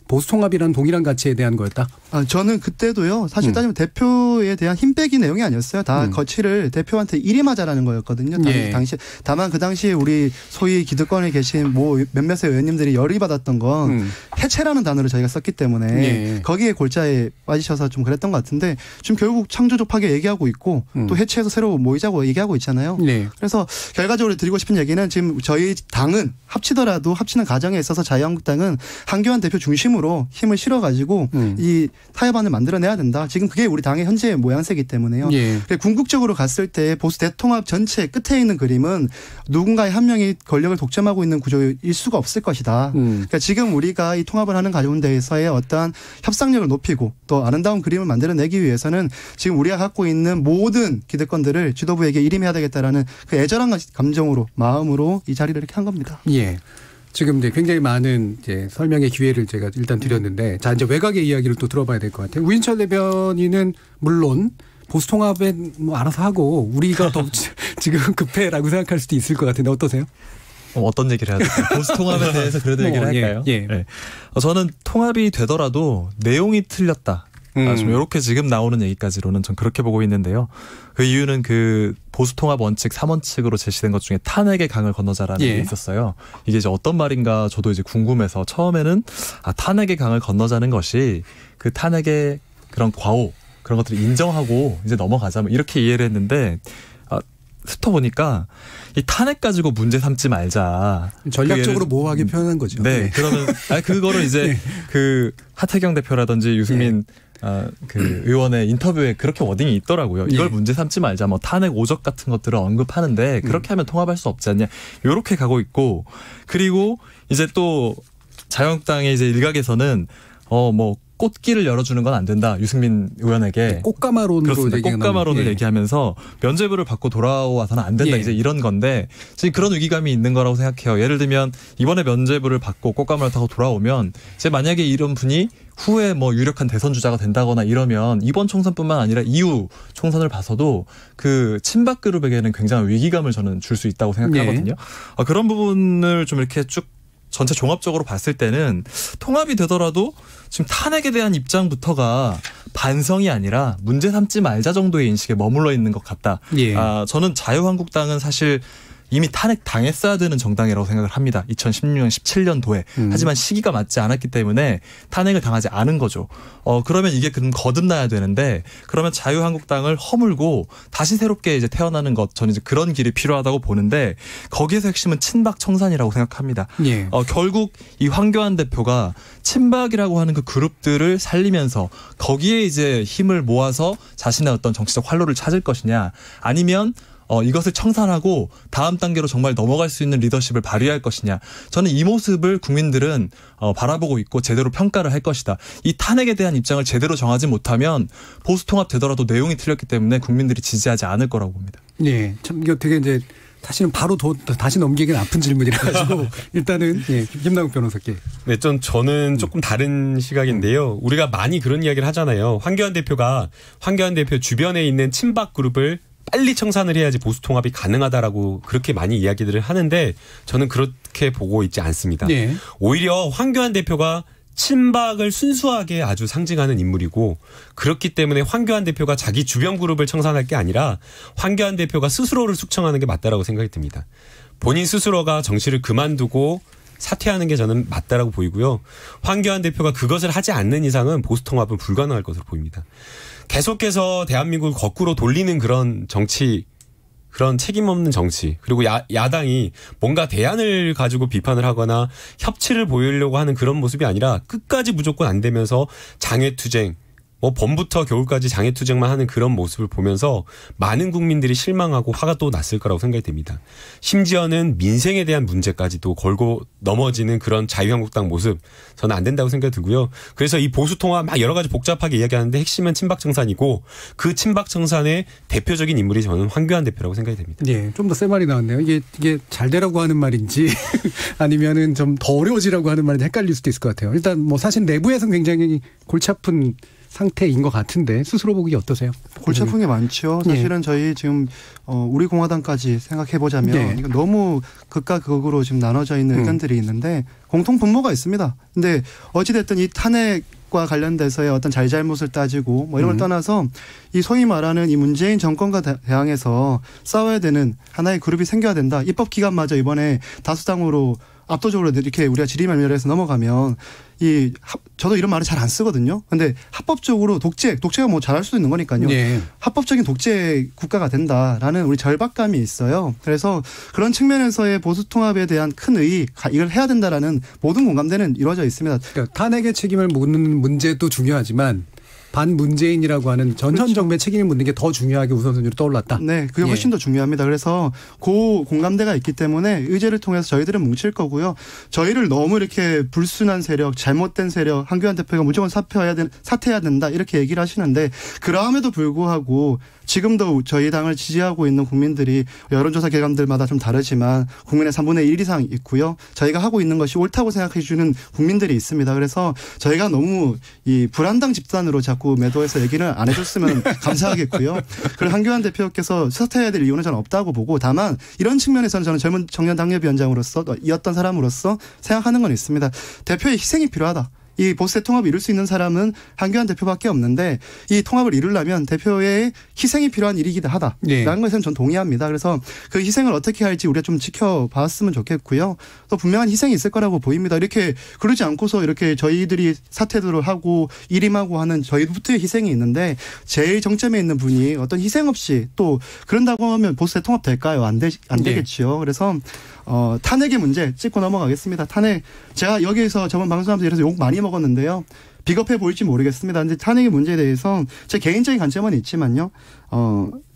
보수통합이라는 동일한 가치에 대한 거였다? 저는 그때도요. 사실 따지면 대표에 대한 힘 빼기 내용이 아니었어요. 다 거취를 대표한테 일임하자라는 거였거든요. 다만 그 당시에 우리 소위 기득권에 계신 몇몇의 의원님들이 열이 받았던 건 해체라는 단어를 저희가 썼기 때문에 거기에 골자에 빠지셔서 좀 그랬던 것 같은데 지금 결국 창조적하게 얘기하고 있고 또 해체해서 새로 모이자고 얘기하고 있잖아요. 그래서 결과적으로 드리고 싶은 얘기는 지금 저희 당은 합치더라도 합치는 과정에 있어서 자유한국당은 한교안 대표 중심으로 힘을 실어가지고 이 타협안을 만들어내야 된다. 지금 그게 우리 당의 현재 모양새이기 때문에요. 궁극적으로 갔을 때 보수 대통합 전체 끝에 있는 그림은 누군가의 한 명이 권력을 독점하고 있는 구조일 수가 없을 것이다. 그러니까 지금 우리가 이 통합을 하는 가운데에서의 어떠한 협상력을 높이고 또 아름다운 그림을 만들어내기 위해서는 지금 우리가 갖고 있는 모든 기득권들을 지도부에게 일임해야 되겠다라는 그 애절한 감정으로 마음으로 이 자리를 이렇게 한 겁니다. 지금 이제 굉장히 많은 이제 설명의 기회를 제가 일단 드렸는데 자 이제 외곽의 이야기를 또 들어봐야 될 것 같아요. 우인철 대변인은 물론 보수통합에 뭐 알아서 하고 우리가 더 지금 급해라고 생각할 수도 있을 것 같은데 어떠세요? 어떤 얘기를 해야 될까요? 보수통합에 대해서 그래도 얘기를 할까요? 네. 저는 통합이 되더라도 내용이 틀렸다. 좀 이렇게 지금 나오는 얘기까지로는 전 그렇게 보고 있는데요. 그 이유는 그 보수통합 원칙 3원칙으로 제시된 것 중에 탄핵의 강을 건너자라는 게 있었어요. 이게 이제 어떤 말인가 저도 이제 궁금해서 처음에는 탄핵의 강을 건너자는 것이 그 탄핵의 그런 과오 그런 것들을 인정하고 이제 넘어가자 뭐 이렇게 이해를 했는데 훑어보니까 이 탄핵 가지고 문제 삼지 말자. 전략적으로 모호하게 표현한 거죠. 네. 그러면 그거를 이제 그 하태경 대표라든지 유승민 그 의원의 인터뷰에 그렇게 워딩이 있더라고요. 이걸 문제 삼지 말자. 뭐 탄핵 오적 같은 것들을 언급하는데 그렇게 하면 통합할 수 없지 않냐. 이렇게 가고 있고 그리고 이제 또 자유한국당의 이제 일각에서는 뭐 꽃길을 열어주는 건 안 된다. 유승민 의원에게. 꽃가마론으로 꽃가마론을 얘기하면서 면죄부를 받고 돌아와서는 안 된다. 이제 이런 건데 지금 그런 위기감이 있는 거라고 생각해요. 예를 들면 이번에 면죄부를 받고 꽃가마를 타고 돌아오면 이제 만약에 이런 분이 후에 뭐 유력한 대선 주자가 된다거나 이러면 이번 총선뿐만 아니라 이후 총선을 봐서도 그 친박 그룹에게는 굉장한 위기감을 저는 줄 수 있다고 생각하거든요. 그런 부분을 좀 이렇게 쭉 전체 종합적으로 봤을 때는 통합이 되더라도 지금 탄핵에 대한 입장부터가 반성이 아니라 문제 삼지 말자 정도의 인식에 머물러 있는 것 같다. 저는 자유한국당은 사실 이미 탄핵 당했어야 되는 정당이라고 생각을 합니다. 2016년, 17년도에. 하지만 시기가 맞지 않았기 때문에 탄핵을 당하지 않은 거죠. 그러면 이게 그럼 거듭나야 되는데 그러면 자유한국당을 허물고 다시 새롭게 이제 태어나는 것 저는 이제 그런 길이 필요하다고 보는데 거기에서 핵심은 친박 청산이라고 생각합니다. 결국 이 황교안 대표가 친박이라고 하는 그 그룹들을 살리면서 거기에 이제 힘을 모아서 자신의 어떤 정치적 활로를 찾을 것이냐 아니면 이것을 청산하고 다음 단계로 정말 넘어갈 수 있는 리더십을 발휘할 것이냐. 저는 이 모습을 국민들은 바라보고 있고 제대로 평가를 할 것이다. 이 탄핵에 대한 입장을 제대로 정하지 못하면 보수통합 되더라도 내용이 틀렸기 때문에 국민들이 지지하지 않을 거라고 봅니다. 참 이거 되게 이제 사실은 바로 다시 넘기기는 아픈 질문이라 가지고 일단은 김남국 변호사께. 네, 저는 조금 다른 시각인데요. 우리가 많이 그런 이야기를 하잖아요. 황교안 대표 주변에 있는 친박 그룹을 빨리 청산을 해야지 보수통합이 가능하다라고 그렇게 많이 이야기들을 하는데 저는 그렇게 보고 있지 않습니다. 오히려 황교안 대표가 친박을 순수하게 아주 상징하는 인물이고 그렇기 때문에 황교안 대표가 자기 주변 그룹을 청산할 게 아니라 황교안 대표가 스스로를 숙청하는 게 맞다라고 생각이 듭니다. 본인 스스로가 정치를 그만두고 사퇴하는 게 저는 맞다라고 보이고요. 황교안 대표가 그것을 하지 않는 이상은 보수통합은 불가능할 것으로 보입니다. 계속해서 대한민국을 거꾸로 돌리는 그런 정치, 그런 책임 없는 정치, 그리고 야당이 뭔가 대안을 가지고 비판을 하거나 협치를 보이려고 하는 그런 모습이 아니라 끝까지 무조건 안 되면서 장외투쟁, 뭐 봄부터 겨울까지 장애투쟁만 하는 그런 모습을 보면서 많은 국민들이 실망하고 화가 또 났을 거라고 생각이 됩니다. 심지어는 민생에 대한 문제까지도 걸고 넘어지는 그런 자유한국당 모습 저는 안 된다고 생각이 들고요. 그래서 이 보수통합 막 여러 가지 복잡하게 이야기하는데 핵심은 친박청산이고 그 친박청산의 대표적인 인물이 저는 황교안 대표라고 생각이 됩니다. 좀 더 세 말이 나왔네요. 이게 잘 되라고 하는 말인지 아니면은 좀 더 어려워지라고 하는 말인지 헷갈릴 수도 있을 것 같아요. 일단 뭐 사실 내부에서는 굉장히 골치 아픈 상태인 것 같은데 스스로 보기 어떠세요? 골치 아픈 게 많죠. 사실은 저희 지금 우리 공화당까지 생각해 보자면 이거 너무 극과 극으로 지금 나눠져 있는 의견들이 있는데 공통 분모가 있습니다. 근데 어찌됐든 이 탄핵과 관련돼서의 어떤 잘잘못을 따지고 뭐 이런 걸 떠나서 이 소위 말하는 이 문재인 정권과 대항해서 싸워야 되는 하나의 그룹이 생겨야 된다. 입법 기간마저 이번에 다수당으로 압도적으로 이렇게 우리가 지리멸멸해서 넘어가면 저도 이런 말을 잘 안 쓰거든요. 근데 합법적으로 독재가 뭐 잘할 수도 있는 거니까요. 네. 합법적인 독재 국가가 된다라는 우리 절박감이 있어요. 그래서 그런 측면에서의 보수 통합에 대한 큰 의의, 이걸 해야 된다라는 모든 공감대는 이루어져 있습니다. 그러니까 탄핵의 책임을 묻는 문제도 중요하지만 반문재인이라고 하는 전현 정부의 책임을 묻는 게 더 중요하게 우선순위로 떠올랐다. 네, 그게 훨씬 더 중요합니다. 그래서 그 공감대가 있기 때문에 의제를 통해서 저희들은 뭉칠 거고요. 저희를 너무 이렇게 불순한 세력, 잘못된 세력, 한교안 대표가 무조건 사퇴해야 된다 이렇게 얘기를 하시는데 그럼에도 불구하고 지금도 저희 당을 지지하고 있는 국민들이 여론조사 결과들마다 좀 다르지만 국민의 3분의 1 이상 있고요. 저희가 하고 있는 것이 옳다고 생각해 주는 국민들이 있습니다. 그래서 저희가 너무 이 불안당 집단으로 자꾸 매도해서 얘기를 안 해줬으면 감사하겠고요. 그리고 한교안 대표께서 사퇴해야 될 이유는 저는 없다고 보고 다만 이런 측면에서는 저는 젊은 청년 당협위원장으로서 이었던 사람으로서 생각하는 건 있습니다. 대표의 희생이 필요하다. 이 보수의 통합을 이룰 수 있는 사람은 한교안 대표밖에 없는데 이 통합을 이루려면 대표의 희생이 필요한 일이기도 하다라는 것은 전 동의합니다. 그래서 그 희생을 어떻게 할지 우리가 좀 지켜봤으면 좋겠고요. 또 분명한 희생이 있을 거라고 보입니다. 이렇게 그러지 않고서 이렇게 저희들이 사퇴를 하고 일임하고 하는 저희부터의 희생이 있는데 제일 정점에 있는 분이 어떤 희생 없이 또 그런다고 하면 보수의 통합 될까요? 안 되겠지요. 그래서 탄핵의 문제 짚고 넘어가겠습니다. 탄핵 제가 여기에서 저번 방송하면서 이래서 욕 많이 먹었는데요. 비겁해 보일지 모르겠습니다. 근데 탄핵의 문제에 대해서 제 개인적인 관점은 있지만요.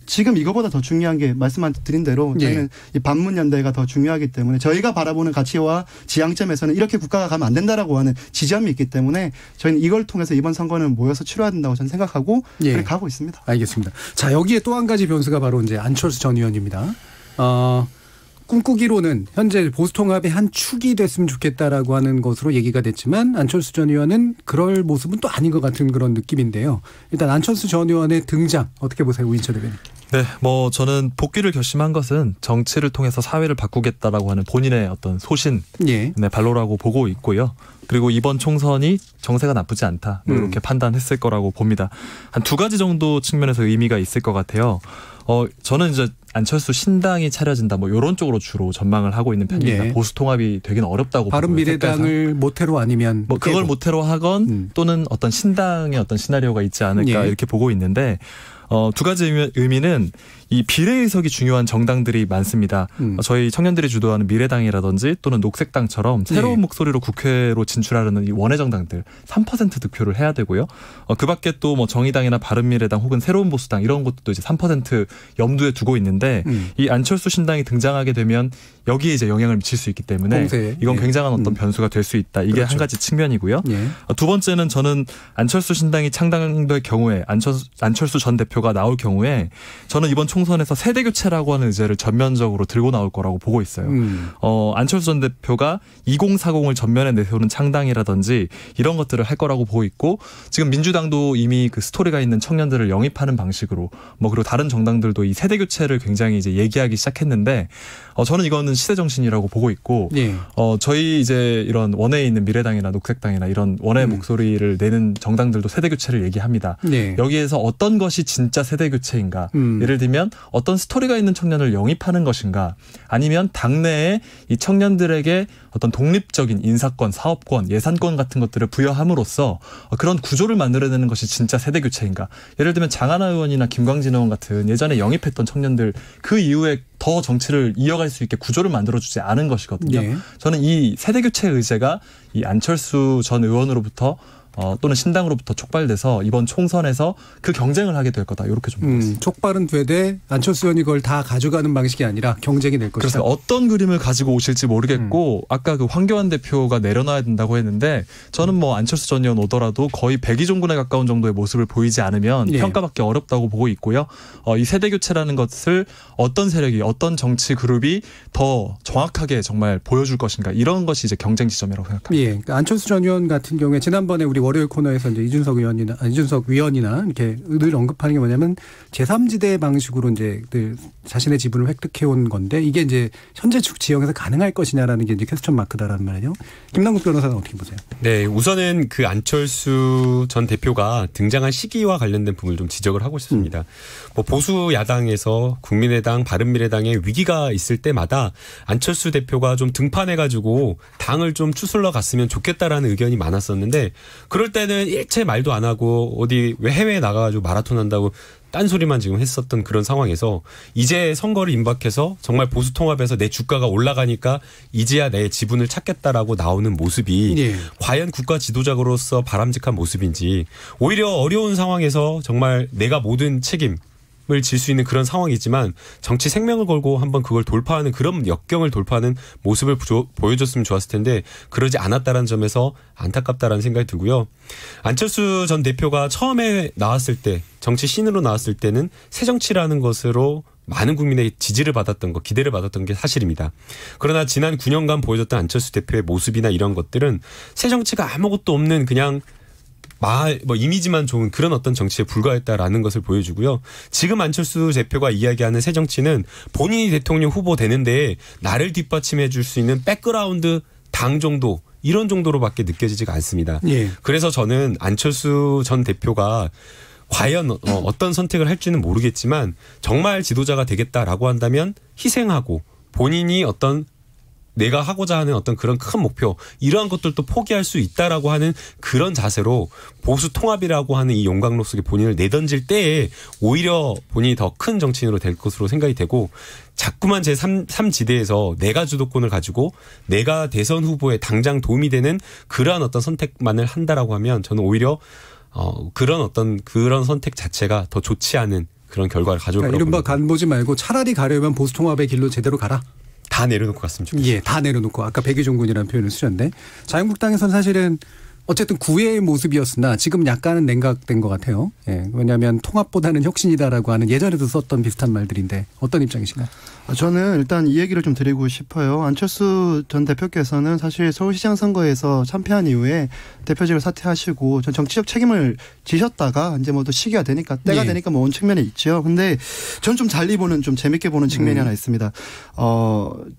지금 이거보다 더 중요한 게 말씀드린 대로 저희는 이 반문연대가 더 중요하기 때문에 저희가 바라보는 가치와 지향점에서는 이렇게 국가가 가면 안 된다라고 하는 지점이 있기 때문에 저희는 이걸 통해서 이번 선거는 모여서 치러야 된다고 저는 생각하고 그렇게 가고 있습니다. 알겠습니다. 자, 여기에 또 한 가지 변수가 바로 이제 안철수 전 의원입니다. 꿈꾸기로는 현재 보수통합의 한 축이 됐으면 좋겠다라고 하는 것으로 얘기가 됐지만 안철수 전 의원은 그럴 모습은 또 아닌 것 같은 그런 느낌인데요. 일단 안철수 전 의원의 등장 어떻게 보세요, 우인철 대변인? 네, 저는 복귀를 결심한 것은 정치를 통해서 사회를 바꾸겠다라고 하는 본인의 어떤 소신, 발로라고 보고 있고요. 그리고 이번 총선이 정세가 나쁘지 않다 이렇게 판단했을 거라고 봅니다. 한 두 가지 정도 측면에서 의미가 있을 것 같아요. 저는 이제 안철수 신당이 차려진다 이런 쪽으로 주로 전망을 하고 있는 편입니다. 보수 통합이 되기는 어렵다고 보고요. 바른미래당을 모태로 아니면 그걸 모태로 하건 또는 어떤 신당의 어떤 시나리오가 있지 않을까 이렇게 보고 있는데 두 가지 의미는 이 비례의석이 중요한 정당들이 많습니다. 저희 청년들이 주도하는 미래당이라든지 또는 녹색당처럼 새로운 목소리로 국회로 진출하려는 이 원외 정당들 3% 득표를 해야 되고요. 그 밖에 또 정의당이나 바른미래당 혹은 새로운 보수당 이런 것도 이제 3% 염두에 두고 있는데 이 안철수 신당이 등장하게 되면 여기에 이제 영향을 미칠 수 있기 때문에 이건 굉장한 어떤 변수가 될 수 있다. 이게 한 가지 측면이고요. 두 번째는 저는 안철수 신당이 창당될 경우에 안철수 전 대표가 나올 경우에 저는 이번 총선에서 세대 교체라고 하는 의제를 전면적으로 들고 나올 거라고 보고 있어요. 안철수 전 대표가 2040을 전면에 내세우는 창당이라든지 이런 것들을 할 거라고 보고 있고 지금 민주당도 이미 그 스토리가 있는 청년들을 영입하는 방식으로 그리고 다른 정당들도 이 세대 교체를 굉장히 이제 얘기하기 시작했는데 저는 이거는 시대 정신이라고 보고 있고 저희 이제 이런 원외에 있는 미래당이나 녹색당이나 이런 원외 목소리를 내는 정당들도 세대 교체를 얘기합니다. 여기에서 어떤 것이 진짜 세대 교체인가? 예를 들면 어떤 스토리가 있는 청년을 영입하는 것인가? 아니면 당내에 이 청년들에게 어떤 독립적인 인사권, 사업권, 예산권 같은 것들을 부여함으로써 그런 구조를 만들어내는 것이 진짜 세대 교체인가? 예를 들면 장하나 의원이나 김광진 의원 같은 예전에 영입했던 청년들 그 이후에 더 정치를 이어갈 수 있게 구조를 만들어주지 않은 것이거든요. 저는 이 세대 교체 의제가 이 안철수 전 의원으로부터 또는 신당으로부터 촉발돼서 이번 총선에서 그 경쟁을 하게 될 거다. 이렇게 좀 보고 있습니다. 촉발은 되되 안철수 의원이 그걸 다 가져가는 방식이 아니라 경쟁이 될 것이다. 그래서 어떤 그림을 가지고 오실지 모르겠고 아까 그 황교안 대표가 내려놔야 된다고 했는데 저는 안철수 전 의원 오더라도 거의 백의종군에 가까운 정도의 모습을 보이지 않으면 평가받기 어렵다고 보고 있고요. 이 세대교체라는 것을 어떤 세력이 어떤 정치 그룹이 더 정확하게 정말 보여줄 것인가 이런 것이 이제 경쟁 지점이라고 생각합니다. 그러니까 안철수 전 의원 같은 경우에 지난번에 우리 월요일 코너에서 이제 이준석 위원이나 이렇게 늘 언급하는 게 뭐냐면 제3지대 방식으로 이제 늘 자신의 지분을 획득해 온 건데 이게 이제 현재 지형에서 가능할 것이냐라는 게 이제 퀘스천 마크다라는 말이죠. 김남국 변호사는 어떻게 보세요? 네, 우선은 그 안철수 전 대표가 등장한 시기와 관련된 부분을 좀 지적을 하고 싶습니다. 뭐 보수 야당에서 국민의당, 바른미래당의 위기가 있을 때마다 안철수 대표가 좀 등판해가지고 당을 좀 추슬러 갔으면 좋겠다라는 의견이 많았었는데 그럴 때는 일체 말도 안 하고 어디 왜 해외에 나가가지고 마라톤 한다고 딴소리만 지금 했었던 그런 상황에서 이제 선거를 임박해서 정말 보수 통합에서 내 주가가 올라가니까 이제야 내 지분을 찾겠다라고 나오는 모습이 예. 과연 국가 지도자로서 바람직한 모습인지 오히려 어려운 상황에서 정말 내가 모든 책임을 질 수 있는 그런 상황이지만 정치 생명을 걸고 한번 그걸 돌파하는 그런 역경을 돌파하는 모습을 보여줬으면 좋았을 텐데 그러지 않았다는 점에서 안타깝다라는 생각이 들고요. 안철수 전 대표가 처음에 나왔을 때 정치 신으로 나왔을 때는 새정치라는 것으로 많은 국민의 지지를 받았던 것, 기대를 받았던 게 사실입니다. 그러나 지난 9년간 보여줬던 안철수 대표의 모습이나 이런 것들은 새정치가 아무것도 없는 그냥 이미지만 좋은 그런 어떤 정치에 불과했다라는 것을 보여주고요. 지금 안철수 대표가 이야기하는 새정치는 본인이 대통령 후보 되는데 나를 뒷받침해 줄 수 있는 백그라운드 당 정도 이런 정도로밖에 느껴지지가 않습니다. 예. 그래서 저는 안철수 전 대표가 과연 어떤 선택을 할지는 모르겠지만 정말 지도자가 되겠다라고 한다면 희생하고 본인이 어떤 내가 하고자 하는 어떤 그런 큰 목표 이러한 것들도 포기할 수 있다라고 하는 그런 자세로 보수 통합이라고 하는 이 용광로 속에 본인을 내던질 때에 오히려 본인이 더 큰 정치인으로 될 것으로 생각이 되고 자꾸만 제3지대에서 내가 주도권을 가지고 내가 대선 후보에 당장 도움이 되는 그러한 어떤 선택만을 한다라고 하면 저는 오히려 그런 선택 자체가 더 좋지 않은 그런 결과를 가져올 거라고 이른바 봅니다. 간 보지 말고 차라리 가려면 보수 통합의 길로 제대로 가라. 다 내려놓고 갔으면 좋겠습니다. 예, 다 내려놓고 아까 백의종군이라는 표현을 쓰셨는데 자유한국당에서는 사실은 어쨌든 구애의 모습이었으나 지금 약간은 냉각된 것 같아요. 예, 왜냐하면 통합보다는 혁신이다라고 하는 예전에도 썼던 비슷한 말들인데 어떤 입장이신가요? 저는 일단 이 얘기를 좀 드리고 싶어요. 안철수 전 대표께서는 사실 서울시장 선거에서 참패한 이후에 대표직을 사퇴하시고 전 정치적 책임을 지셨다가 이제 뭐 또 시기가 되니까 때가 되니까 뭐 온 측면이 있죠. 근데 전 좀 달리 보는 좀 재밌게 보는 측면이 하나 있습니다.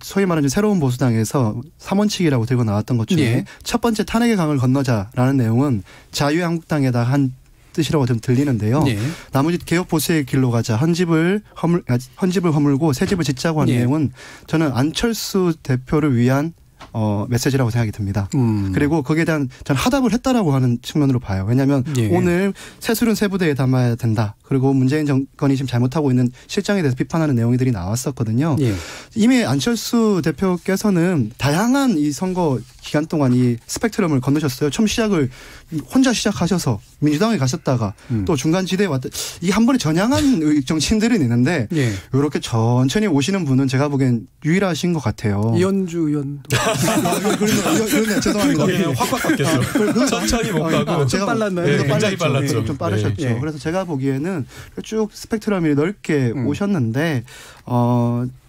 소위 말하는 새로운 보수당에서 3원칙이라고 들고 나왔던 것 중에 첫 번째 탄핵의 강을 건너자라는 내용은 자유한국당에다 한 뜻이라고 좀 들리는데요. 나머지 개혁 보수의 길로 가자. 헌집을 허물고 새 집을 짓자고 하는 내용은 저는 안철수 대표를 위한 메시지라고 생각이 듭니다. 그리고 거기에 대한 전 하답을 했다라고 하는 측면으로 봐요. 왜냐하면 오늘 새술은 새부대에 담아야 된다. 그리고 문재인 정권이 지금 잘못하고 있는 실정에 대해서 비판하는 내용들이 나왔었거든요. 이미 안철수 대표께서는 다양한 이 선거 기간 동안 이 스펙트럼을 건너셨어요. 처음 시작을 혼자 시작하셔서 민주당에 가셨다가 또 중간 지대에 왔다. 이 한 번에 전향한 정치인들은 있는데 이렇게 천천히 오시는 분은 제가 보기엔 유일하신 것 같아요. 이현주 의원도. 그러네. 죄송합니다. 확 바뀌었어요. 천천히 못 가고. 좀 빨랐나요? 굉장히 빨랐죠. 좀 빠르셨죠. 그래서 제가 보기에는 쭉 스펙트럼이 넓게 오셨는데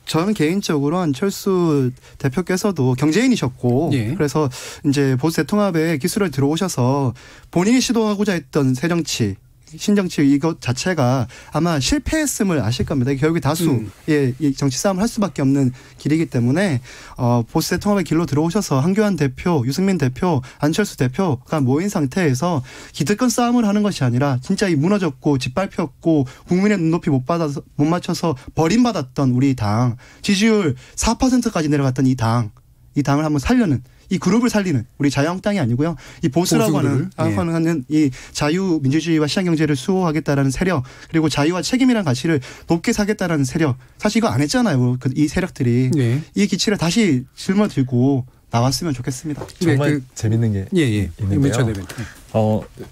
저는 개인적으로 안철수 대표께서도 경제인이셨고 그래서 이제 보수 대통합에 기술을 들어오셔서 본인이 시도하고자 했던 새정치 신정치 이것 자체가 아마 실패했음을 아실 겁니다. 결국에 다수의 이 정치 싸움을 할 수밖에 없는 길이기 때문에 보수 대통합의 길로 들어오셔서 한교안 대표, 유승민 대표, 안철수 대표가 모인 상태에서 기득권 싸움을 하는 것이 아니라 진짜 이 무너졌고 짓밟혔고 국민의 눈높이 못 맞춰서 버림받았던 우리 당 지지율 4%까지 내려갔던 이 당을 한번 살려는 이 그룹을 살리는 우리 자유한국당이 아니고요. 이 보수라고 하는 이 자유민주주의와 시장경제를 수호하겠다라는 세력 그리고 자유와 책임이라는 가치를 높게 사겠다라는 세력 사실 이거 안 했잖아요. 이 세력들이 이 기치를 다시 짊어들고 나왔으면 좋겠습니다. 정말 재밌는 게 있는데요.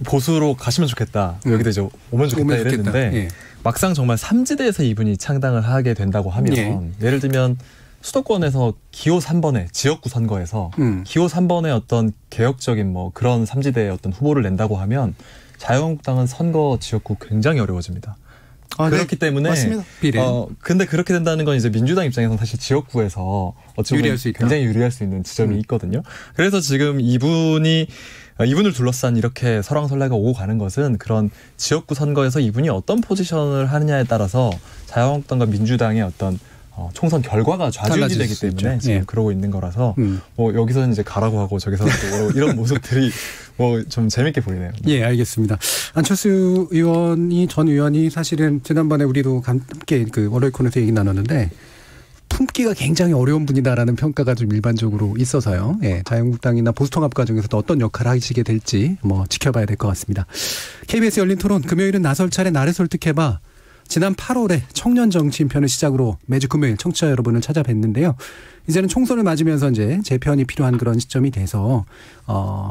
보수로 가시면 좋겠다. 여기도 이제 오면 좋겠다 이랬는데 막상 정말 3지대에서 이분이 창당을 하게 된다고 하면 예를 들면 수도권에서 기호 3번에 지역구 선거에서 기호 3번에 어떤 개혁적인 뭐 그런 3지대의 어떤 후보를 낸다고 하면 자유한국당은 선거 지역구 굉장히 어려워집니다. 그렇기 때문에 맞습니다. 근데 그렇게 된다는 건 이제 민주당 입장에서는 사실 지역구에서 어찌 보면 굉장히 유리할 수 있는 지점이 있거든요. 그래서 지금 이분이 이분을 둘러싼 이렇게 설왕설래가 오고 가는 것은 그런 지역구 선거에서 이분이 어떤 포지션을 하느냐에 따라서 자유한국당과 민주당의 어떤 총선 결과가 좌지우지 되기 때문에 지금 예. 그러고 있는 거라서 뭐 여기서는 이제 가라고 하고 저기서는 또 이런 모습들이 뭐 좀 재밌게 보이네요. 예, 알겠습니다. 안철수 의원이 전 의원이 사실은 지난번에 우리도 함께 그 월요일 코너에서 얘기 나눴는데 품기가 굉장히 어려운 분이다라는 평가가 좀 일반적으로 있어서요. 예, 자유한국당이나 보수통합 과정에서도 어떤 역할을 하시게 될지 뭐 지켜봐야 될 것 같습니다. KBS 열린 토론 금요일은 나설 차례 나를 설득해봐. 지난 8월에 청년 정치인 편을 시작으로 매주 금요일 청취자 여러분을 찾아뵀는데요. 이제는 총선을 맞으면서 이제 재편이 필요한 그런 시점이 돼서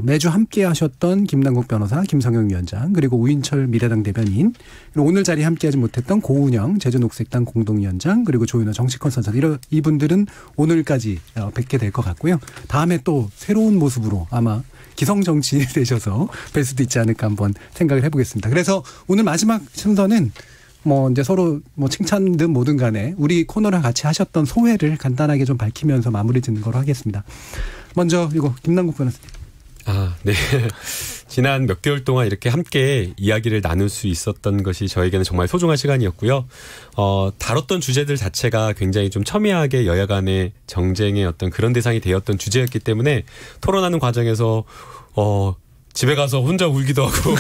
매주 함께 하셨던 김남국 변호사, 김성영 위원장, 그리고 우인철 미래당 대변인, 그리고 오늘 자리에 함께하지 못했던 고은영 제주녹색당 공동위원장, 그리고 조윤호 정치컨설턴트 이분들은 오늘까지 뵙게 될 것 같고요. 다음에 또 새로운 모습으로 아마 기성 정치인이 되셔서 뵐 수도 있지 않을까 한번 생각을 해보겠습니다. 그래서 오늘 마지막 순서는 뭐 이제 서로 뭐 칭찬든 뭐든 간에 우리 코너를 같이 하셨던 소회를 간단하게 좀 밝히면서 마무리 짓는 거로 하겠습니다. 먼저 이거 김남국 변호사님. 네. 지난 몇 개월 동안 이렇게 함께 이야기를 나눌 수 있었던 것이 저에게는 정말 소중한 시간이었고요. 다뤘던 주제들 자체가 굉장히 좀 첨예하게 여야 간의 정쟁의 어떤 그런 대상이 되었던 주제였기 때문에 토론하는 과정에서 집에 가서 혼자 울기도 하고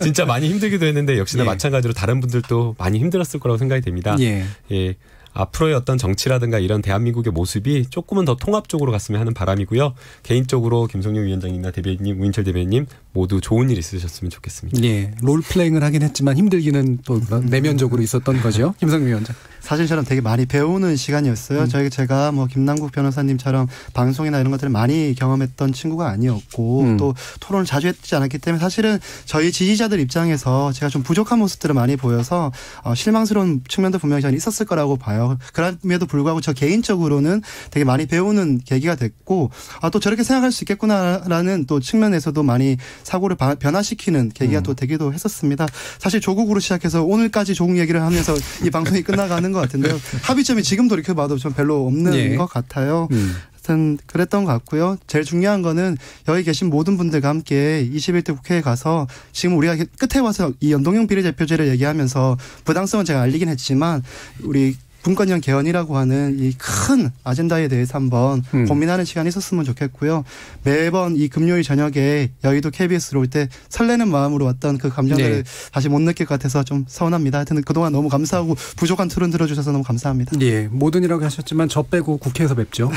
진짜 많이 힘들기도 했는데 역시나 마찬가지로 다른 분들도 많이 힘들었을 거라고 생각이 됩니다. 예. 앞으로의 어떤 정치라든가 이런 대한민국의 모습이 조금은 더 통합적으로 갔으면 하는 바람이고요. 개인적으로 김성영 위원장님이나 대변인님, 우인철 대변인님 모두 좋은 일 있으셨으면 좋겠습니다. 예, 롤플레잉을 하긴 했지만 힘들기는 또 내면적으로 있었던 거죠. 김성영 위원장. 사실 저는 되게 많이 배우는 시간이었어요. 제가 뭐 김남국 변호사님처럼 방송이나 이런 것들을 많이 경험했던 친구가 아니었고 또 토론을 자주 했지 않았기 때문에 사실은 저희 지지자들 입장에서 제가 좀 부족한 모습들을 많이 보여서 실망스러운 측면도 분명히 저는 있었을 거라고 봐요. 그럼에도 불구하고 저 개인적으로는 되게 많이 배우는 계기가 됐고 또 저렇게 생각할 수 있겠구나라는 또 측면에서도 많이 사고를 변화시키는 계기가 또 되기도 했었습니다. 사실 조국으로 시작해서 오늘까지 조국 얘기를 하면서 이 방송이 끝나가는 것 같은데요. 합의점이 지금 돌이켜봐도 좀 별로 없는 것 같아요. 하여튼 그랬던 것 같고요. 제일 중요한 거는 여기 계신 모든 분들과 함께 21대 국회에 가서 지금 우리가 끝에 와서 이 연동형 비례대표제를 얘기하면서 부당성은 제가 알리긴 했지만 우리 분권형 개헌이라고 하는 이 큰 아젠다에 대해서 한번 고민하는 시간이 있었으면 좋겠고요. 매번 이 금요일 저녁에 여의도 KBS로 올 때 설레는 마음으로 왔던 그 감정을 다시 못 느낄 것 같아서 좀 서운합니다. 하여튼 그동안 너무 감사하고 부족한 토론 들어주셔서 너무 감사합니다. 예, 모든 이라고 하셨지만 저 빼고 국회에서 뵙죠.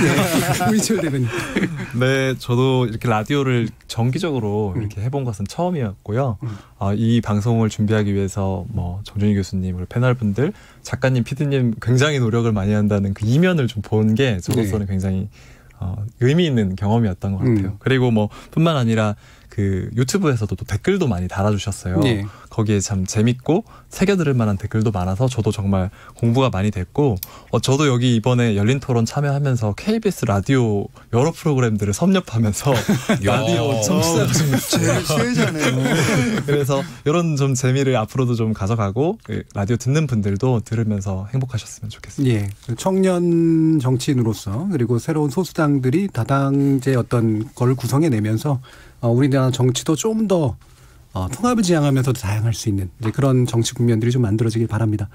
우인철 대변인. 네, 저도 이렇게 라디오를 정기적으로 이렇게 해본 것은 처음이었고요. 이 방송을 준비하기 위해서 뭐 정준희 교수님, 그리고 패널분들, 작가님, PD님 굉장히 노력을 많이 한다는 그 이면을 좀 본 게 저로서는 굉장히 의미 있는 경험이었던 것 같아요. 그리고 뭐 뿐만 아니라 그 유튜브에서도 또 댓글도 많이 달아주셨어요. 거기에 참 재밌고 새겨들을 만한 댓글도 많아서 저도 정말 공부가 많이 됐고 저도 여기 이번에 열린 토론 참여하면서 KBS 라디오 여러 프로그램들을 섭렵하면서 라디오 청취자가 좀 최애잖아요. 그래서 이런 좀 재미를 앞으로도 좀 가져가고 라디오 듣는 분들도 들으면서 행복하셨으면 좋겠습니다. 예, 청년 정치인으로서 그리고 새로운 소수당들이 다당제 어떤 걸 구성해내면서 우리나라 정치도 좀 더 통합을 지향하면서도 다양할 수 있는 이제 그런 정치 국면들이 좀 만들어지길 바랍니다.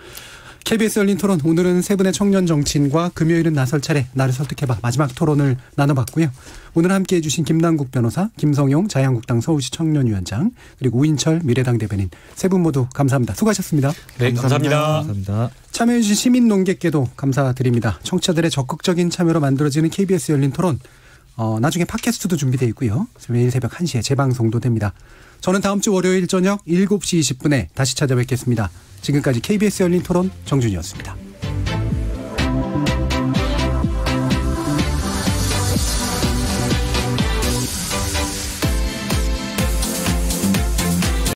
KBS 열린 토론, 오늘은 세 분의 청년 정치인과 금요일은 나설 차례 나를 설득해봐 마지막 토론을 나눠봤고요. 오늘 함께해 주신 김남국 변호사, 김성용 자유한국당 서울시 청년위원장, 그리고 우인철 미래당 대변인 세 분 모두 감사합니다. 수고하셨습니다. 네, 감사합니다. 감사합니다. 참여해 주신 시민 논객께도 감사드립니다. 청취자들의 적극적인 참여로 만들어지는 KBS 열린 토론, 나중에 팟캐스트도 준비되어 있고요. 매일 새벽 1시에 재방송도 됩니다. 저는 다음 주 월요일 저녁 7시 20분에 다시 찾아뵙겠습니다. 지금까지 KBS 열린 토론 정준이었습니다.